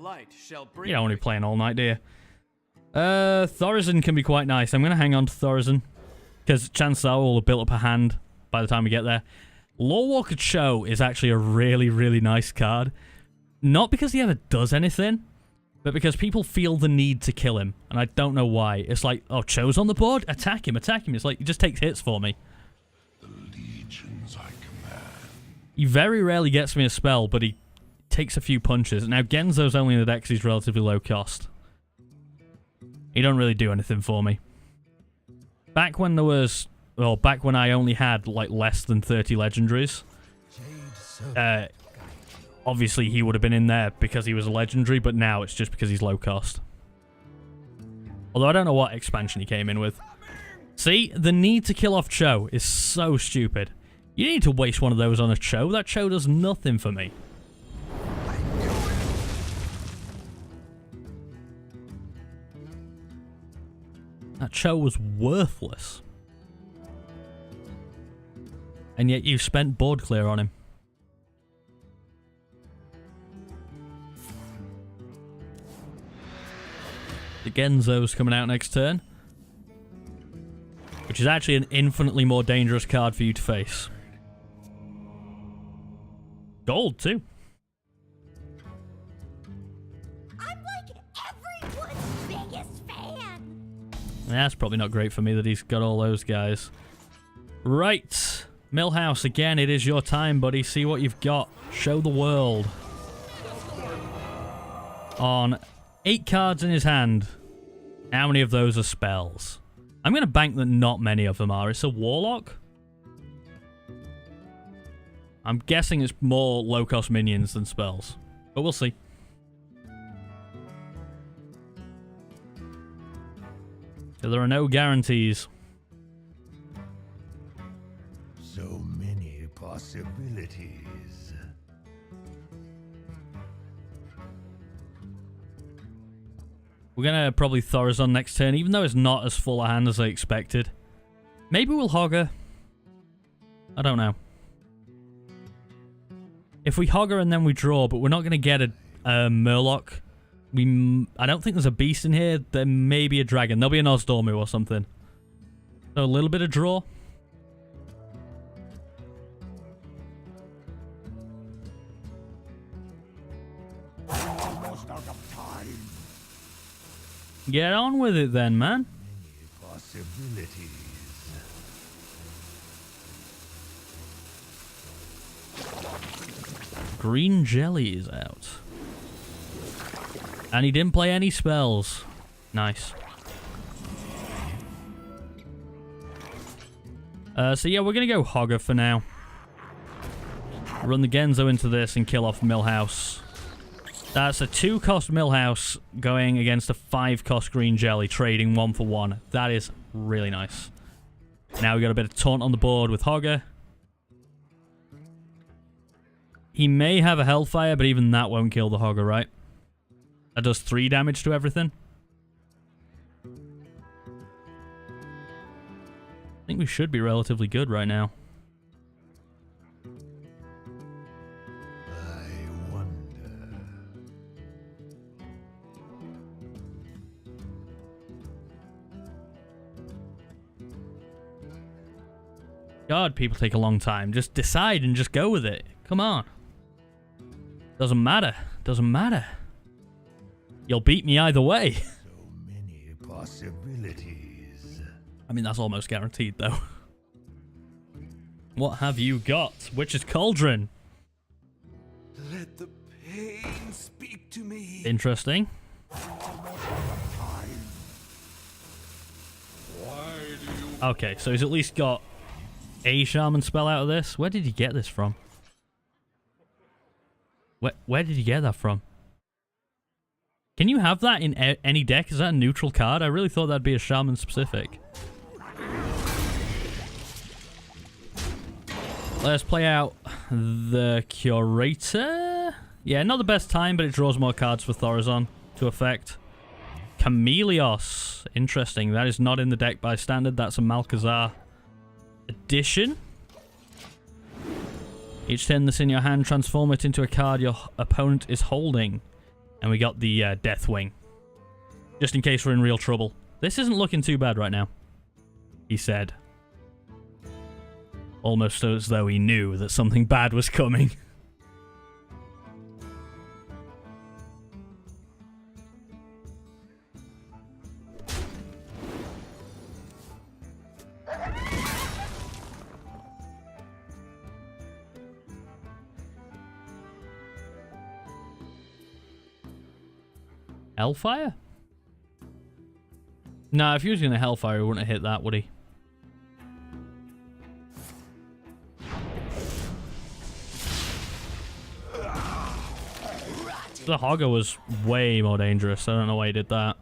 light shall bring You don't want to be playing all night, do you? Thorazin can be quite nice. I'm going to hang on to Thorazin, because chances are we'll have built up a hand by the time we get there. Lorewalker Cho is actually a really, really nice card. Not because he ever does anything, but because people feel the need to kill him. And I don't know why. It's like, oh, Cho's on the board? Attack him, attack him. It's like, he just takes hits for me. The legions I command. He very rarely gets me a spell, but he takes a few punches. Now, Genzo's only in the deck because he's relatively low cost. He don't really do anything for me. Back when there was... Well, back when I only had, like, less than 30 legendaries, obviously he would have been in there because he was a legendary, but now it's just because he's low cost. Although I don't know what expansion he came in with. See, the need to kill off Cho is so stupid. You need to waste one of those on a Cho. That Cho does nothing for me. That Cho was worthless. And yet you spent board clear on him. The Genzo's coming out next turn. Which is actually an infinitely more dangerous card for you to face. Gold, too. I'm like everyone's biggest fan. That's probably not great for me that he's got all those guys. Right. Millhouse, again, it is your time, buddy. See what you've got. Show the world. On 8 cards in his hand, how many of those are spells? I'm going to bank that not many of them are. It's a Warlock? I'm guessing it's more low-cost minions than spells. But we'll see. So there are no guarantees. So many possibilities. We're going to probably Thorazon next turn, even though it's not as full a hand as I expected. Maybe we'll Hogger. I don't know. If we Hogger and then we draw, but we're not going to get a Murloc. I don't think there's a beast in here. There may be a dragon. There'll be an Ozdormu or something. So a little bit of draw. Almost out of time. Get on with it then, man. Many possibilities. Green Jelly is out. And he didn't play any spells. Nice. So yeah, we're going to go Hogger for now. Run the Genzo into this and kill off Millhouse. That's a 2-cost Millhouse going against a 5-cost Green Jelly, trading 1 for 1. That is really nice. Now we got a bit of taunt on the board with Hogger. He may have a Hellfire, but even that won't kill the Hogger, right? That does 3 damage to everything. I think we should be relatively good right now. I wonder. God, people take a long time. Just decide and just go with it. Come on. Doesn't matter. Doesn't matter. You'll beat me either way. So many possibilities. I mean, that's almost guaranteed, though. What have you got? Witch's Cauldron. Let the pain speak to me. Interesting. Okay, so he's at least got a shaman spell out of this. Where did he get this from? Where did you get that from? Can you have that in any deck? Is that a neutral card? I really thought that'd be a shaman specific. Let's play out the Curator. Yeah, not the best time, but it draws more cards for Thorazon to effect. Chameleos. Interesting. That is not in the deck by standard. That's a Malkazar addition. Each turn that's in your hand, transform it into a card your opponent is holding. And we got the Death Wing. Just in case we're in real trouble. This isn't looking too bad right now, he said. Almost as though he knew that something bad was coming. Hellfire? Nah, if he was going to Hellfire, he wouldn't have hit that, would he? The Hogger was way more dangerous. I don't know why he did that.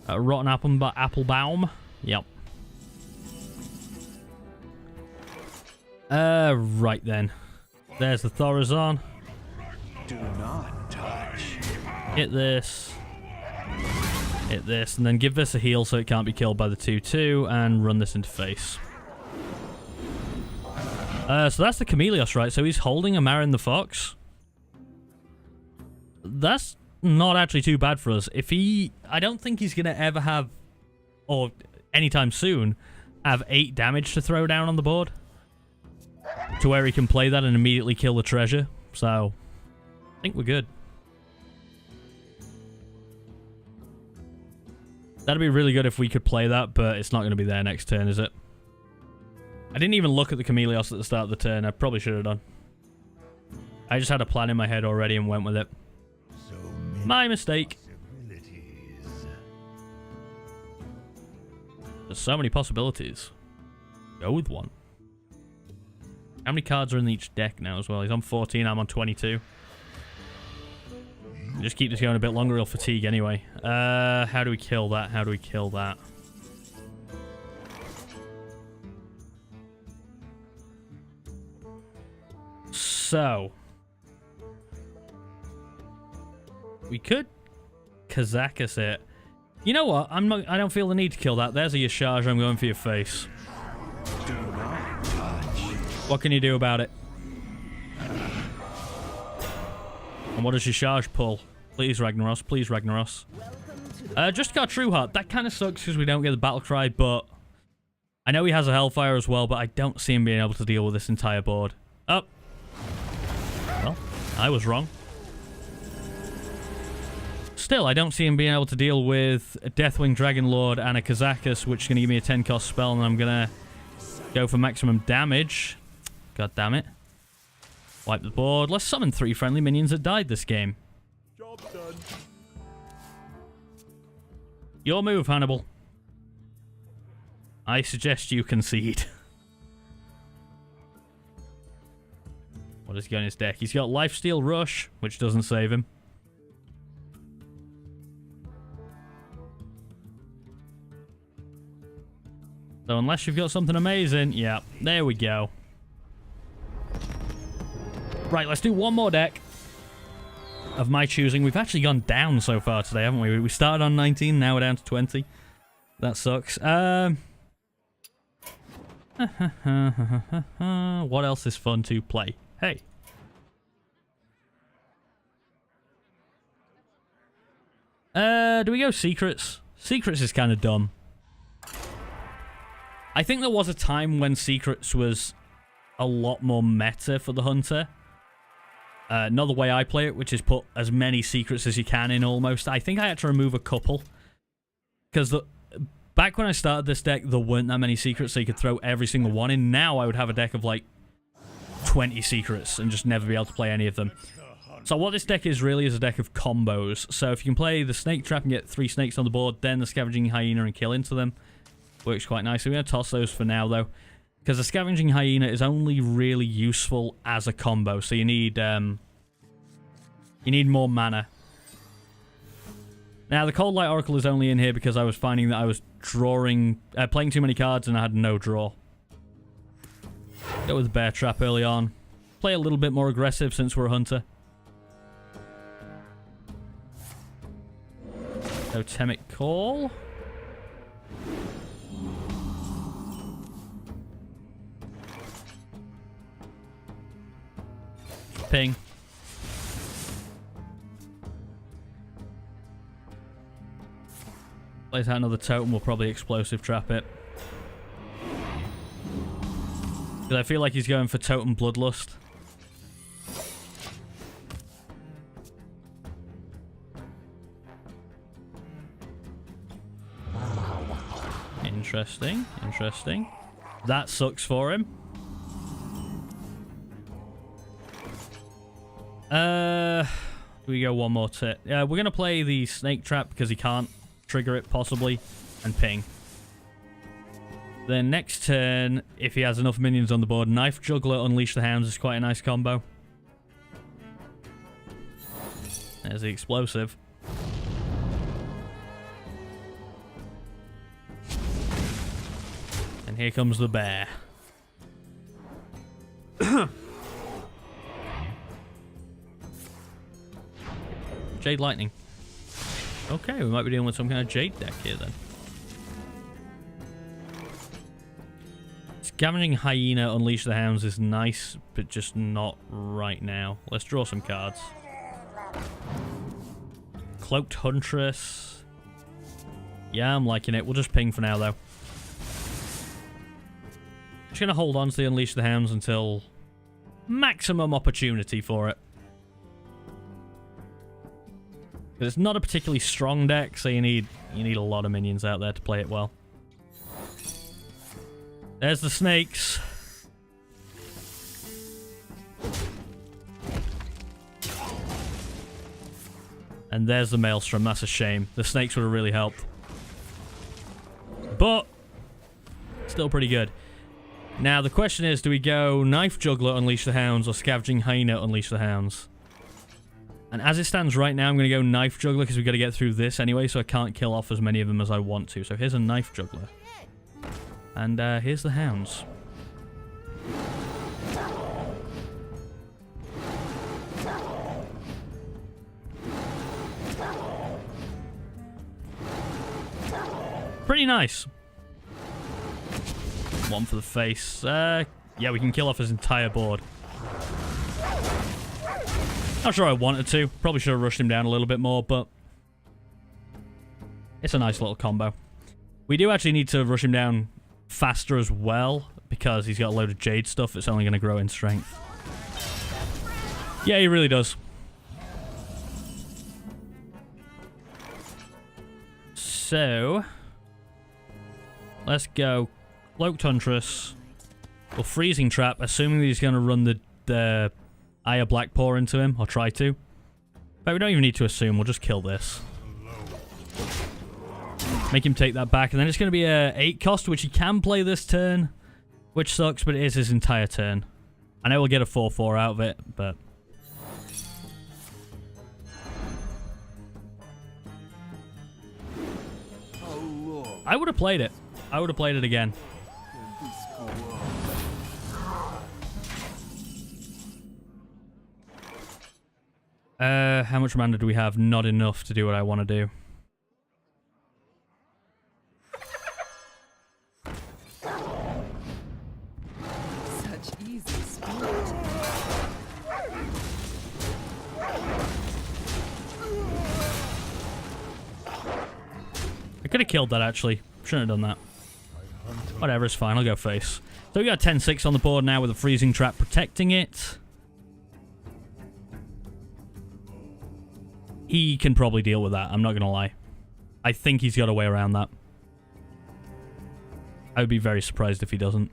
Rotten Applebaum? Yep. Right then. There's the Thorazon. Do not touch. Hit this. Hit this. And then give this a heal so it can't be killed by the 2-2. And run this into face. So that's the Chameleos, right? So he's holding a Marin the Fox. That's not actually too bad for us. If he... I don't think he's going to ever have, or anytime soon, have 8 damage to throw down on the board. To where he can play that and immediately kill the treasure. So, I think we're good. That'd be really good if we could play that, but it's not going to be there next turn, is it? I didn't even look at the Chameleos at the start of the turn. I probably should have done. I just had a plan in my head already and went with it. So many My mistake. possibilities. There's so many possibilities. Go with one. How many cards are in each deck now as well? He's on 14, I'm on 22. Just keep this going a bit longer, he'll fatigue anyway. How do we kill that? How do we kill that? So, we could Kazakus it. You know what? I don't feel the need to kill that. There's a Yasharj. I'm going for your face. Do not touch. What can you do about it? And what does Yasharj pull? Please, Ragnaros. Please, Ragnaros. Just got True Heart. That kind of sucks because we don't get the Battle Cry, but I know he has a Hellfire as well, but I don't see him being able to deal with this entire board. Oh. Well, I was wrong. Still, I don't see him being able to deal with a Deathwing Dragon Lord and a Kazakus, which is going to give me a 10-cost spell, and I'm going to go for maximum damage. God damn it. Wipe the board. Let's summon 3 friendly minions that died this game. Job done. Your move, Hannibal. I suggest you concede. What has he got in his deck? He's got Lifesteal Rush, which doesn't save him. So unless you've got something amazing, yeah, there we go. Right, let's do one more deck of my choosing. We've actually gone down so far today, haven't we? We started on 19, now we're down to 20. That sucks. What else is fun to play? Hey. Do we go Secrets? Secrets is kind of dumb. I think there was a time when Secrets was a lot more meta for the Hunter. Not the way I play it, which is put as many Secrets as you can in almost. I think I had to remove a couple. Because back when I started this deck, there weren't that many Secrets, so you could throw every single one in. Now I would have a deck of like 20 Secrets and just never be able to play any of them. So what this deck is really is a deck of combos. So if you can play the Snake Trap and get 3 snakes on the board, then the Scavenging Hyena and kill into them, works quite nicely. We're going to toss those for now, though, because the Scavenging Hyena is only really useful as a combo, so you need more mana. Now, the Cold Light Oracle is only in here because I was finding that I was playing too many cards and I had no draw. Go with Bear Trap early on. Play a little bit more aggressive since we're a Hunter. Totemic Call. ping. Plays out another totem, we'll probably explosive trap it. Because I feel like he's going for totem bloodlust. Interesting, interesting. That sucks for him. We go one more tip. We're going to play the snake trap because he can't trigger it, possibly, and ping. Then next turn, if he has enough minions on the board, Knife Juggler, Unleash the Hounds is quite a nice combo. There's the explosive. And here comes the bear. Jade Lightning. Okay, we might be dealing with some kind of Jade deck here then. Scavenging Hyena, Unleash the Hounds is nice, but just not right now. Let's draw some cards. Cloaked Huntress. Yeah, I'm liking it. We'll just ping for now, though. Just going to hold on to the Unleash the Hounds until maximum opportunity for it. Because it's not a particularly strong deck, so you need a lot of minions out there to play it well. There's the snakes. And there's the Maelstrom. That's a shame. The snakes would have really helped. But still pretty good. Now, the question is, do we go Knife Juggler, Unleash the Hounds, or Scavenging Hyena, Unleash the Hounds? And as it stands right now, I'm going to go Knife Juggler because we've got to get through this anyway, so I can't kill off as many of them as I want to. So here's a Knife Juggler. And here's the Hounds. Pretty nice. One for the face. Yeah, we can kill off his entire board. Not sure I wanted to. Probably should have rushed him down a little bit more, but it's a nice little combo. We do actually need to rush him down faster as well, because he's got a load of Jade stuff. It's only going to grow in strength. Yeah, he really does. So let's go Cloaked Huntress or Freezing Trap, assuming that he's going to run the Eye of Blackpaw into him, or try to. But we don't even need to assume, we'll just kill this. Make him take that back, and then it's going to be a 8 cost, which he can play this turn, which sucks, but it is his entire turn. I know we'll get a 4/4 out of it, but I would have played it. I would have played it again. How much mana do we have? Not enough to do what I want to do. Such easy speed. I could have killed that, actually. Shouldn't have done that. Whatever, it's fine. I'll go face. So we got 10-6 on the board now with a Freezing Trap protecting it. He can probably deal with that, I'm not going to lie. I think he's got a way around that. I would be very surprised if he doesn't.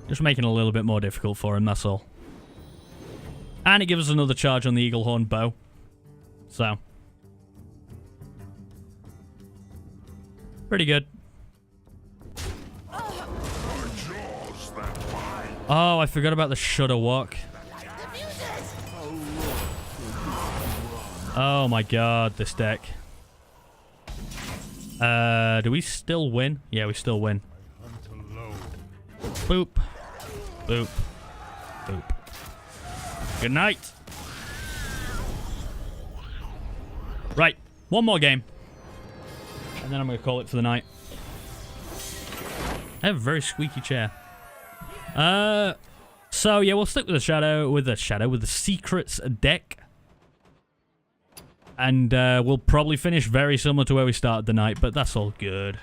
Just making it a little bit more difficult for him, that's all. And it gives us another charge on the Eaglehorn bow. So. Pretty good. Oh, I forgot about the Shudder Walk. Oh my god, this deck. Do we still win? Yeah, we still win. Boop. Boop. Boop. Good night. Right, one more game. And then I'm going to call it for the night. I have a very squeaky chair. So yeah, we'll stick with the secrets deck. And we'll probably finish very similar to where we started the night, but that's all good.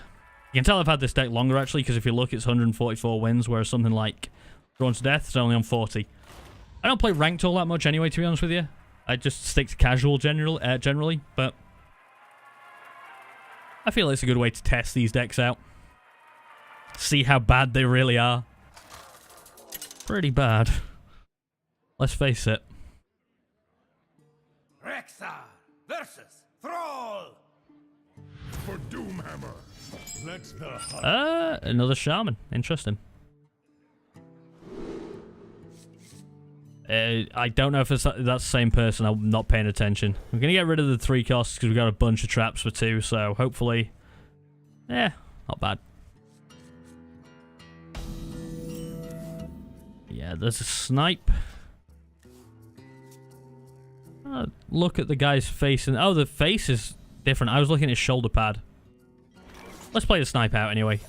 You can tell I've had this deck longer, actually, because if you look, it's 144 wins, whereas something like Drawn to Death is only on 40. I don't play ranked all that much anyway, to be honest with you. I just stick to casual generally, but I feel it's a good way to test these decks out. See how bad they really are. Pretty bad. Let's face it. Rexa versus Thrall. For Doomhammer. Let's the hunt. Another Shaman. Interesting. I don't know if that's the same person. I'm not paying attention. We're going to get rid of the 3 costs because we've got a bunch of traps for 2, so hopefully... Yeah, not bad. Yeah, there's a snipe. Look at the guy's face. Oh, the face is different. I was looking at his shoulder pad. Let's play the snipe out anyway.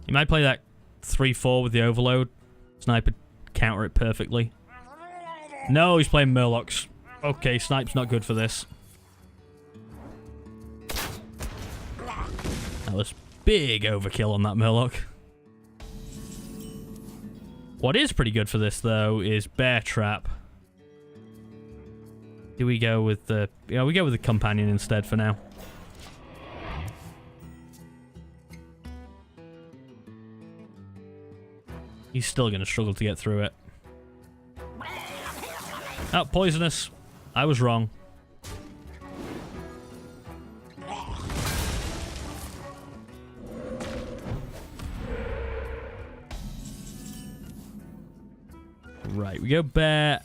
You might play that 3-4 with the overload. Sniper counter it perfectly. No, he's playing Murlocs. Okay, snipe's not good for this. That was big overkill on that Murloc. What is pretty good for this, though, is Bear Trap. Do we go with the... Yeah, we go with the Companion instead for now. He's still going to struggle to get through it. Oh, poisonous. I was wrong. Right, we go bear.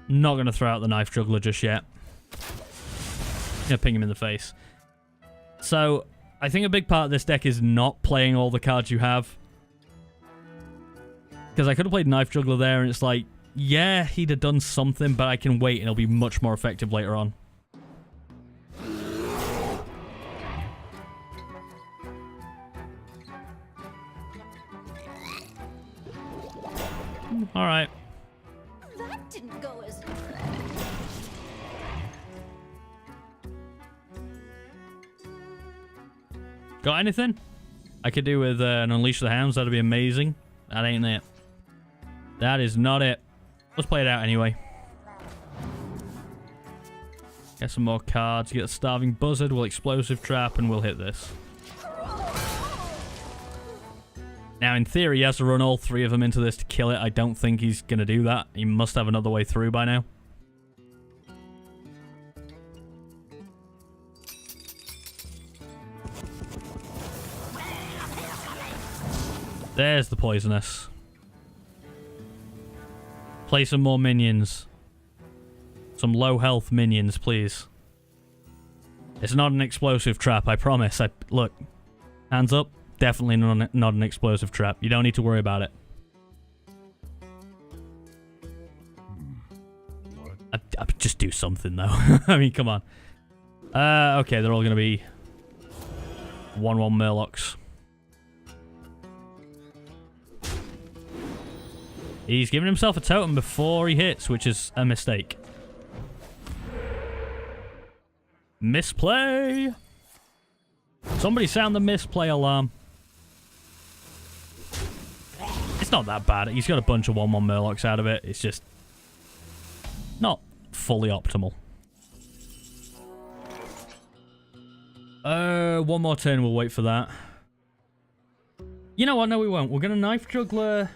Not going to throw out the knife juggler just yet. Gonna ping him in the face. So, I think a big part of this deck is not playing all the cards you have. Because I could have played knife juggler there and it's like, yeah, he'd have done something, but I can wait and it'll be much more effective later on. Alright. That didn't go as... Got anything? I could do with an Unleash the Hounds. That'd be amazing. That ain't it. That is not it. Let's play it out anyway. Get some more cards. Get a Starving Buzzard. We'll Explosive Trap and we'll hit this. Now, in theory, he has to run all 3 of them into this to kill it. I don't think he's going to do that. He must have another way through by now. There's the poisonous. Play some more minions. Some low health minions, please. It's not an explosive trap, I promise. Look, hands up. Definitely not an explosive trap. You don't need to worry about it. Just do something, though. I mean, come on. Okay, they're all going to be 1/1 Murlocs. He's giving himself a totem before he hits, which is a mistake. Misplay! Somebody sound the misplay alarm. It's not that bad. He's got a bunch of 1/1 Murlocs out of it. It's just not fully optimal. One more turn. We'll wait for that. You know what? No, we won't. We're going to Knife Juggler.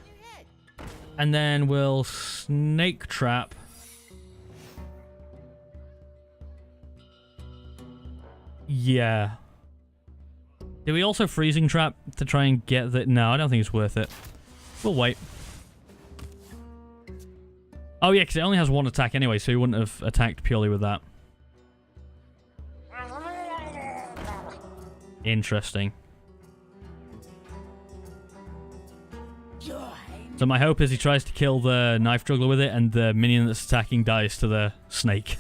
And then we'll Snake Trap. Yeah. Do we also Freezing Trap to try and get the... No, I don't think it's worth it. We'll wait. Oh, yeah, because it only has 1 attack anyway, so he wouldn't have attacked purely with that. Interesting. So my hope is he tries to kill the Knife Juggler with it, and the minion that's attacking dies to the snake.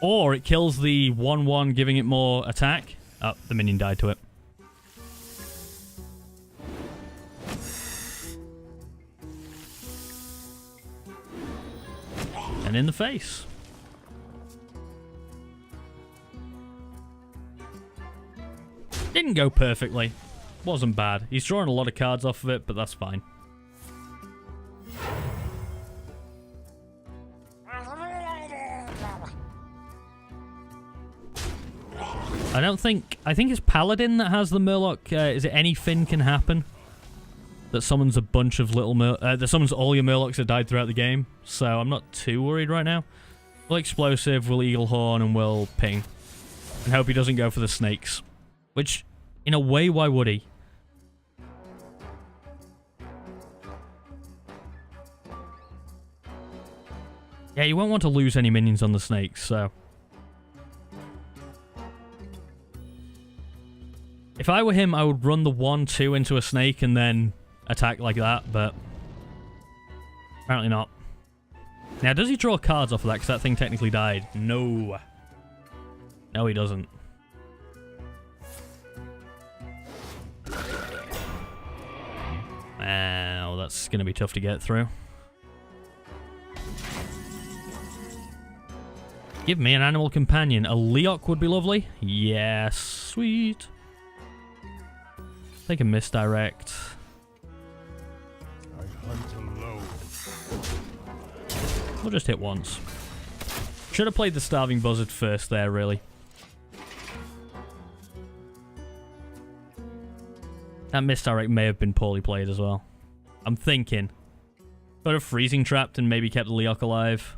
Or it kills the 1/1, giving it more attack. Oh, the minion died to it. And in the face. Didn't go perfectly. Wasn't bad. He's drawing a lot of cards off of it, but that's fine. I think it's Paladin that has the Murloc. Is it anything can happen? That summons a bunch of little that summons all your Murlocs that died throughout the game. So I'm not too worried right now. We'll Explosive, we'll Eagle Horn, and we'll Ping. And hope he doesn't go for the snakes. Which, in a way, why would he? Yeah, you won't want to lose any minions on the snakes, so... If I were him, I would run the 1-2 into a snake and then attack like that, but... apparently not. Now, does he draw cards off of that? Because that thing technically died. No. No, he doesn't. Wow, that's going to be tough to get through. Give me an animal companion. A Leok would be lovely. Yes, sweet. Take a misdirect. I hunt alone. We'll just hit once. Should have played the Starving Buzzard first there, really. That misdirect may have been poorly played as well. I'm thinking. Could have freezing trapped and maybe kept the Leok alive.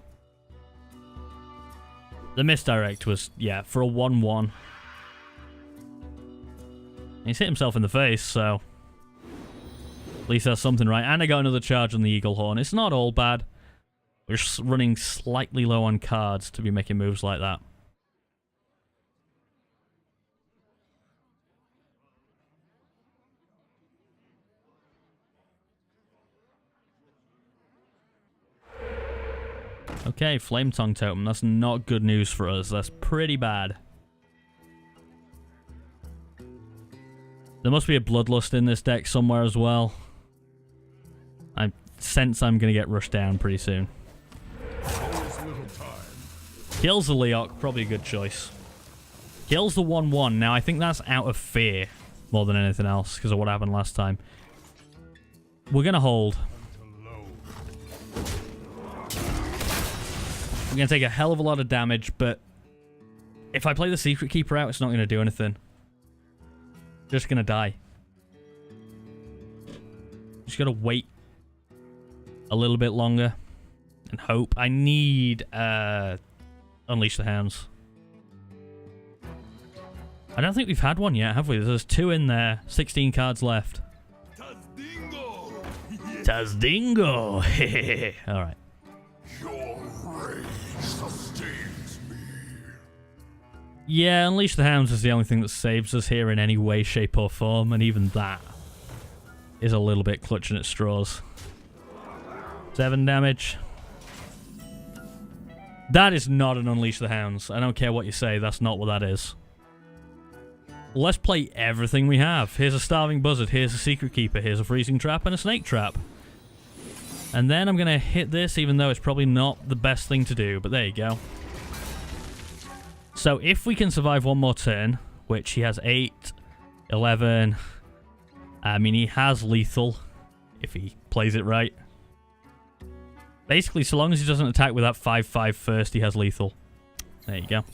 The misdirect was, yeah, for a 1-1. He's hit himself in the face, so... at least that's something right. And I got another charge on the Eagle Horn. It's not all bad. We're just running slightly low on cards to be making moves like that. Okay, Flame Tongue Totem. That's not good news for us. That's pretty bad. There must be a Bloodlust in this deck somewhere as well. I sense I'm going to get rushed down pretty soon. Kills the Leok. Probably a good choice. Kills the 1-1. Now, I think that's out of fear more than anything else because of what happened last time. We're going to hold. I'm going to take a hell of a lot of damage, but if I play the Secret Keeper out, it's not going to do anything. Just going to die. Just got to wait a little bit longer and hope. I need Unleash the Hounds. I don't think we've had one yet, have we? There's 2 in there. 16 cards left. Tazdingo! Alright. Yeah, Unleash the Hounds is the only thing that saves us here in any way, shape, or form, and even that is a little bit clutching at straws. 7 damage. That is not an Unleash the Hounds. I don't care what you say, that's not what that is. Let's play everything we have. Here's a Starving Buzzard, here's a Secret Keeper, here's a Freezing Trap, and a Snake Trap. And then I'm going to hit this, even though it's probably not the best thing to do, but there you go. So if we can survive one more turn, which he has 8, 11, I mean, he has lethal, if he plays it right. Basically, so long as he doesn't attack with that 5-5 first, he has lethal. There you go.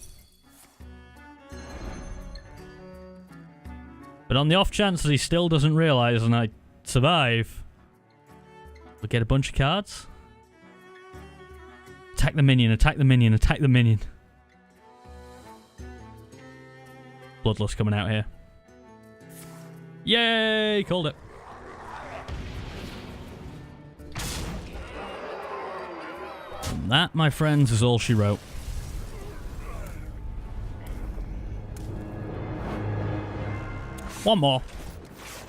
But on the off chance that he still doesn't realize and I survive, we'll get a bunch of cards. Attack the minion, attack the minion, attack the minion. Bloodlust coming out here. Yay! Called it. And that, my friends, is all she wrote. One more.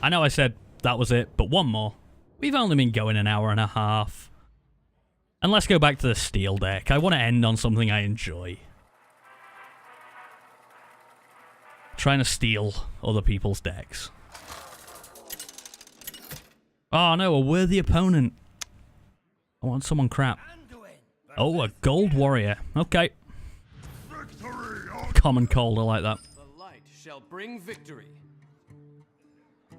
I know I said that was it, but one more. We've only been going an hour and a half. And let's go back to the steel deck. I want to end on something I enjoy. Trying to steal other people's decks. Oh no, a worthy opponent. I want someone crap. Oh, a gold warrior. Okay. Victory on Common cold, I like that. The light shall bring victory.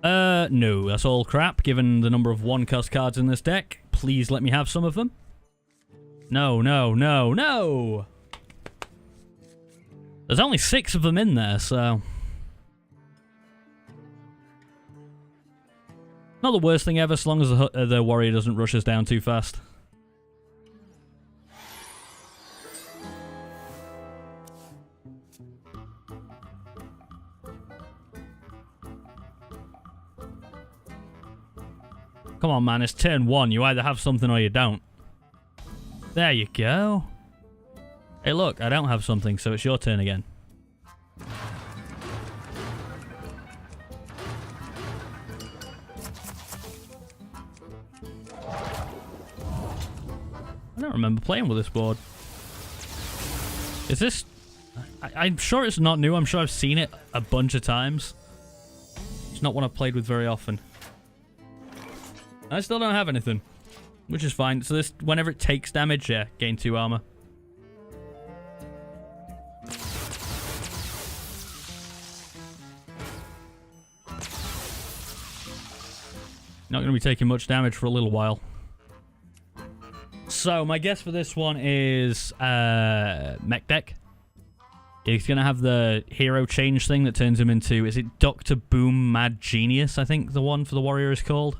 No, that's all crap, given the number of one-cost cards in this deck. Please let me have some of them. No, no, no, no! There's only 6 of them in there, so... Not the worst thing ever, as long as the warrior doesn't rush us down too fast. Come on, man, it's turn 1. You either have something or you don't. There you go. Hey, look, I don't have something, so it's your turn again. I don't remember playing with this board. Is this... I'm sure it's not new. I'm sure I've seen it a bunch of times. It's not one I've played with very often. I still don't have anything, which is fine. So this, whenever it takes damage, yeah, gain 2 armor. Not going to be taking much damage for a little while. So my guess for this one is mech deck. He's going to have the hero change thing that turns him into, is it Dr. Boom Mad Genius, I think the one for the warrior is called.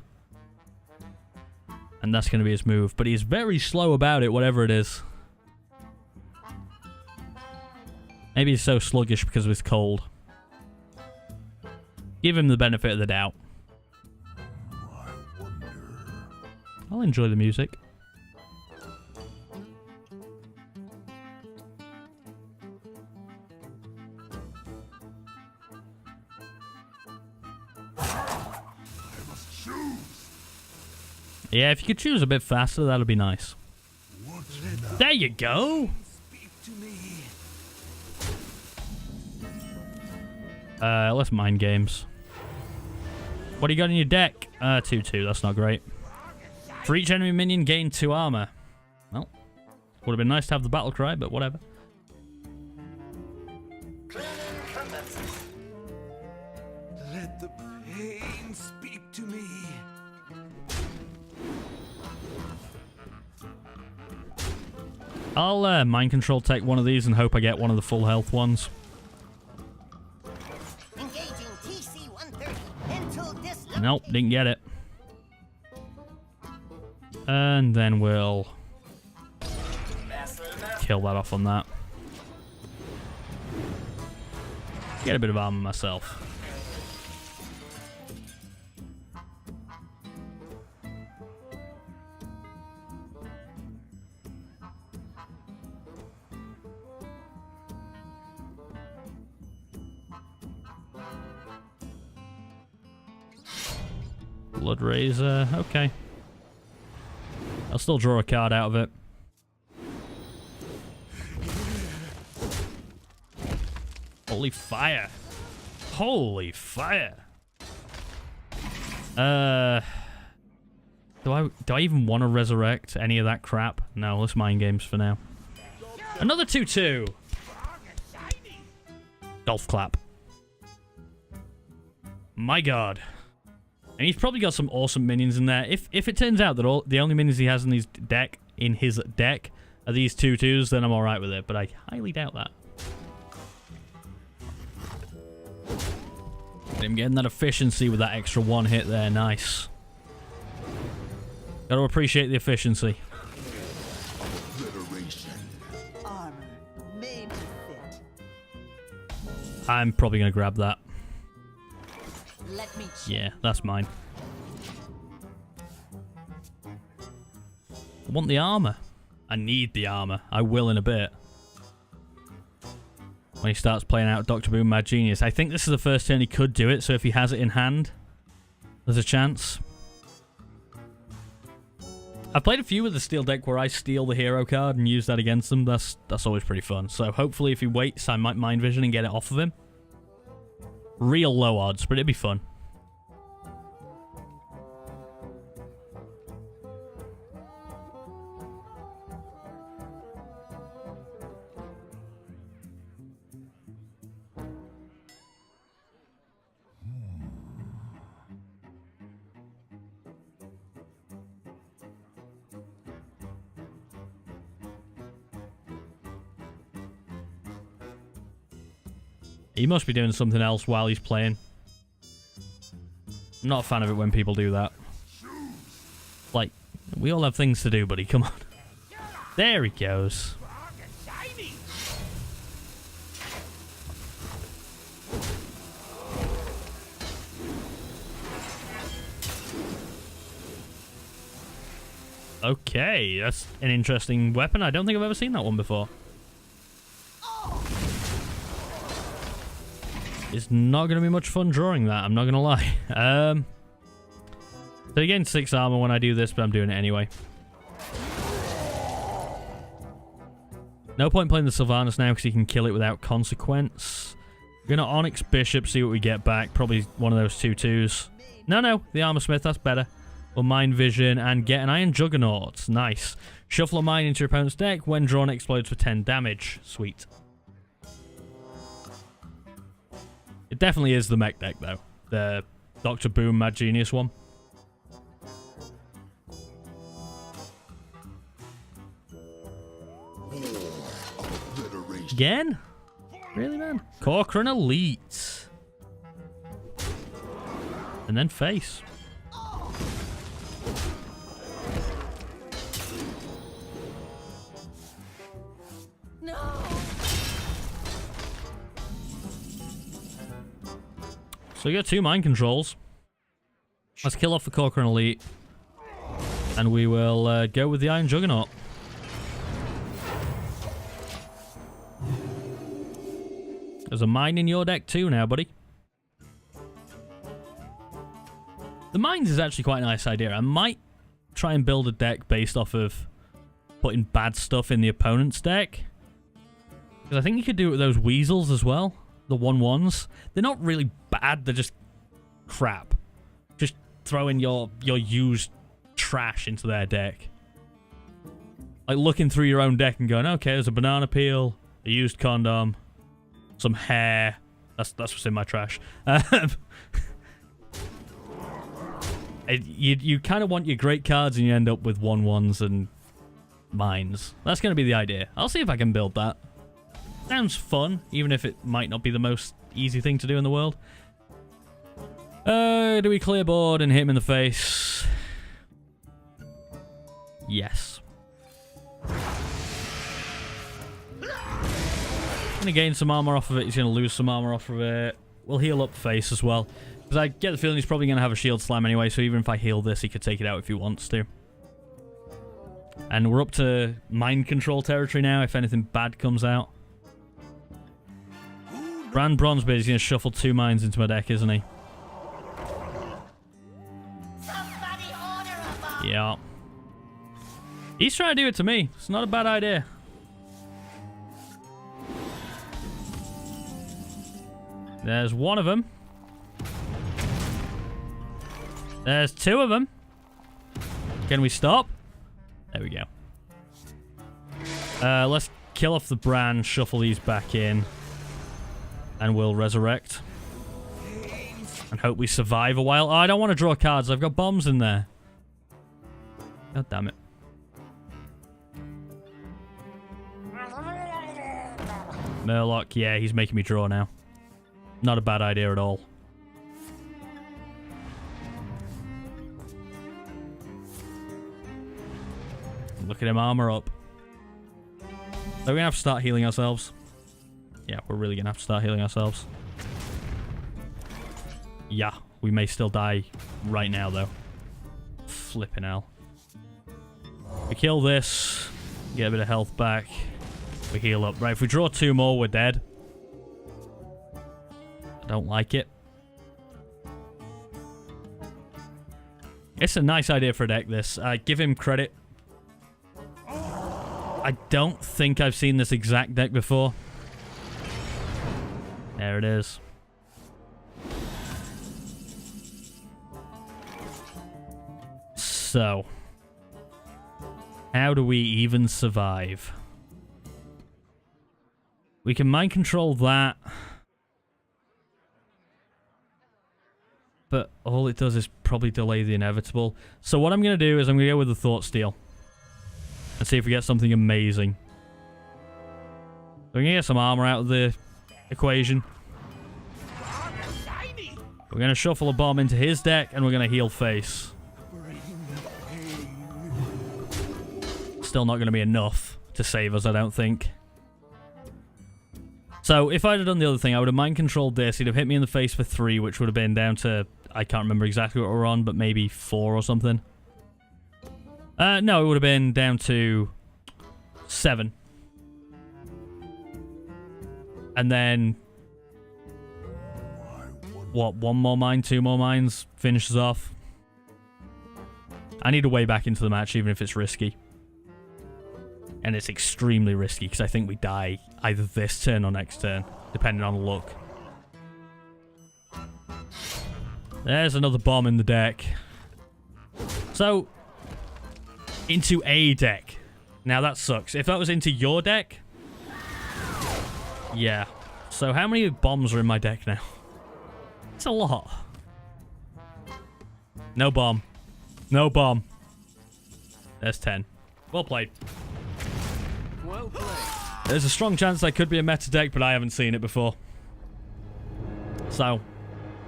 And that's going to be his move. But he's very slow about it, whatever it is. Maybe he's so sluggish because of his cold. Give him the benefit of the doubt. I'll enjoy the music. Yeah, if you could choose a bit faster, that'd be nice. There you go. Let's mind games. What do you got in your deck? 2/2. That's not great. For each enemy minion, gain 2 armor. Well, would have been nice to have the battle cry, but whatever. Let the pain speak to me. I'll mind control take one of these and hope I get one of the full health ones. Engaging TC-130 until this. Nope, didn't get it. And then we'll kill that off on that. Get a bit of armor myself. Blood Razor, okay. I'll still draw a card out of it. Holy fire. Holy fire. Do I even want to resurrect any of that crap? No, let's mind games for now. Another 2/2. Golf clap. My god. And he's probably got some awesome minions in there. If it turns out that the only minions he has in his deck are these 2/2s, then I'm alright with it. But I highly doubt that. Him getting that efficiency with that extra 1 hit there, nice. Gotta appreciate the efficiency. Armor made to fit. I'm probably gonna grab that. Let me check. Yeah, that's mine. I want the armor. I need the armor. I will in a bit. When he starts playing out Dr. Boom Mad Genius. I think this is the first turn he could do it, so if he has it in hand, there's a chance. I've played a few with the steel deck where I steal the hero card and use that against them. That's always pretty fun. So hopefully if he waits, I might mind vision and get it off of him. Real low odds, but it'd be fun. He must be doing something else while he's playing. I'm not a fan of it when people do that. Like, we all have things to do, buddy. Come on. There he goes. Okay, that's an interesting weapon. I don't think I've ever seen that one before. It's not going to be much fun drawing that, I'm not going to lie. So you gain 6 armor when I do this, but I'm doing it anyway. No point playing the Sylvanas now because you can kill it without consequence. We're going to Onyx Bishop, see what we get back. Probably one of those 2/2s. No, the Armor Smith, that's better. We'll Mind Vision and get an Iron Juggernaut. Nice. Shuffle a mine into your opponent's deck. When drawn, it explodes for 10 damage. Sweet. It definitely is the mech deck, though. The Dr. Boom Mad Genius one. Again? Really, man? Corcoran Elite. And then face. No. So you got 2 mind controls. Let's kill off the Corcoran Elite. And we will go with the Iron Juggernaut. There's a mine in your deck too now, buddy. The mines is actually quite a nice idea. I might try and build a deck based off of putting bad stuff in the opponent's deck. Because I think you could do it with those weasels as well. The 1/1s. They're not really bad, they're just crap. Just throwing your used trash into their deck. Like looking through your own deck and going, okay, there's a banana peel, a used condom, some hair. That's what's in my trash. You kind of want your great cards and you end up with 1/1s and mines. That's going to be the idea. I'll see if I can build that. Sounds fun, even if it might not be the most easy thing to do in the world. Do we clear board and hit him in the face? Yes. Gonna gain some armor off of it. He's gonna lose some armor off of it. We'll heal up face as well. Because I get the feeling he's probably gonna have a shield slam anyway, so even if I heal this, he could take it out if he wants to. And we're up to mind control territory now, if anything bad comes out. Brand Bronzebeard is going to shuffle 2 mines into my deck, isn't he? Yeah. He's trying to do it to me. It's not a bad idea. There's 1 of them. There's 2 of them. Can we stop? There we go. Let's kill off the brand, shuffle these back in. And we'll resurrect. And hope we survive a while. Oh, I don't want to draw cards. I've got bombs in there. God damn it. Murloc, yeah, he's making me draw now. Not a bad idea at all. Look at him armor up. So we're going to have to start healing ourselves. Yeah, we're really going to have to start healing ourselves. Yeah, we may still die right now, though. Flipping hell. We kill this. Get a bit of health back. We heal up. Right, if we draw 2 more, we're dead. I don't like it. It's a nice idea for a deck, this. Give him credit. I don't think I've seen this exact deck before. There it is. So, how do we even survive? We can mind control that. But all it does is probably delay the inevitable. So what I'm going to do is I'm going to go with the Thought Steal. And see if we get something amazing. We're going to get some armor out of the equation. We're going to shuffle a bomb into his deck, and we're going to heal face. Still not going to be enough to save us, I don't think. So, if I'd have done the other thing, I would have mind controlled this. He'd have hit me in the face for 3, which would have been down to... I can't remember exactly what we're on, but maybe 4 or something. No, it would have been down to 7. And then... what, 1 more mine, 2 more mines, finishes off. I need a way back into the match, even if it's risky. And it's extremely risky, because I think we die either this turn or next turn, depending on luck. There's another bomb in the deck. So, into a deck. Now that sucks. If that was into your deck... yeah. So how many bombs are in my deck now? It's a lot. No bomb. No bomb. There's 10. Well played. Well played. There's a strong chance that could be a meta deck, but I haven't seen it before. So,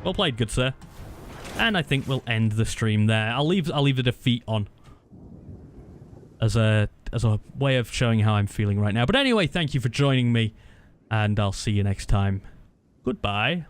well played, good sir. And I think we'll end the stream there. I'll leave the defeat on as a way of showing how I'm feeling right now. But anyway, thank you for joining me, and I'll see you next time. Goodbye.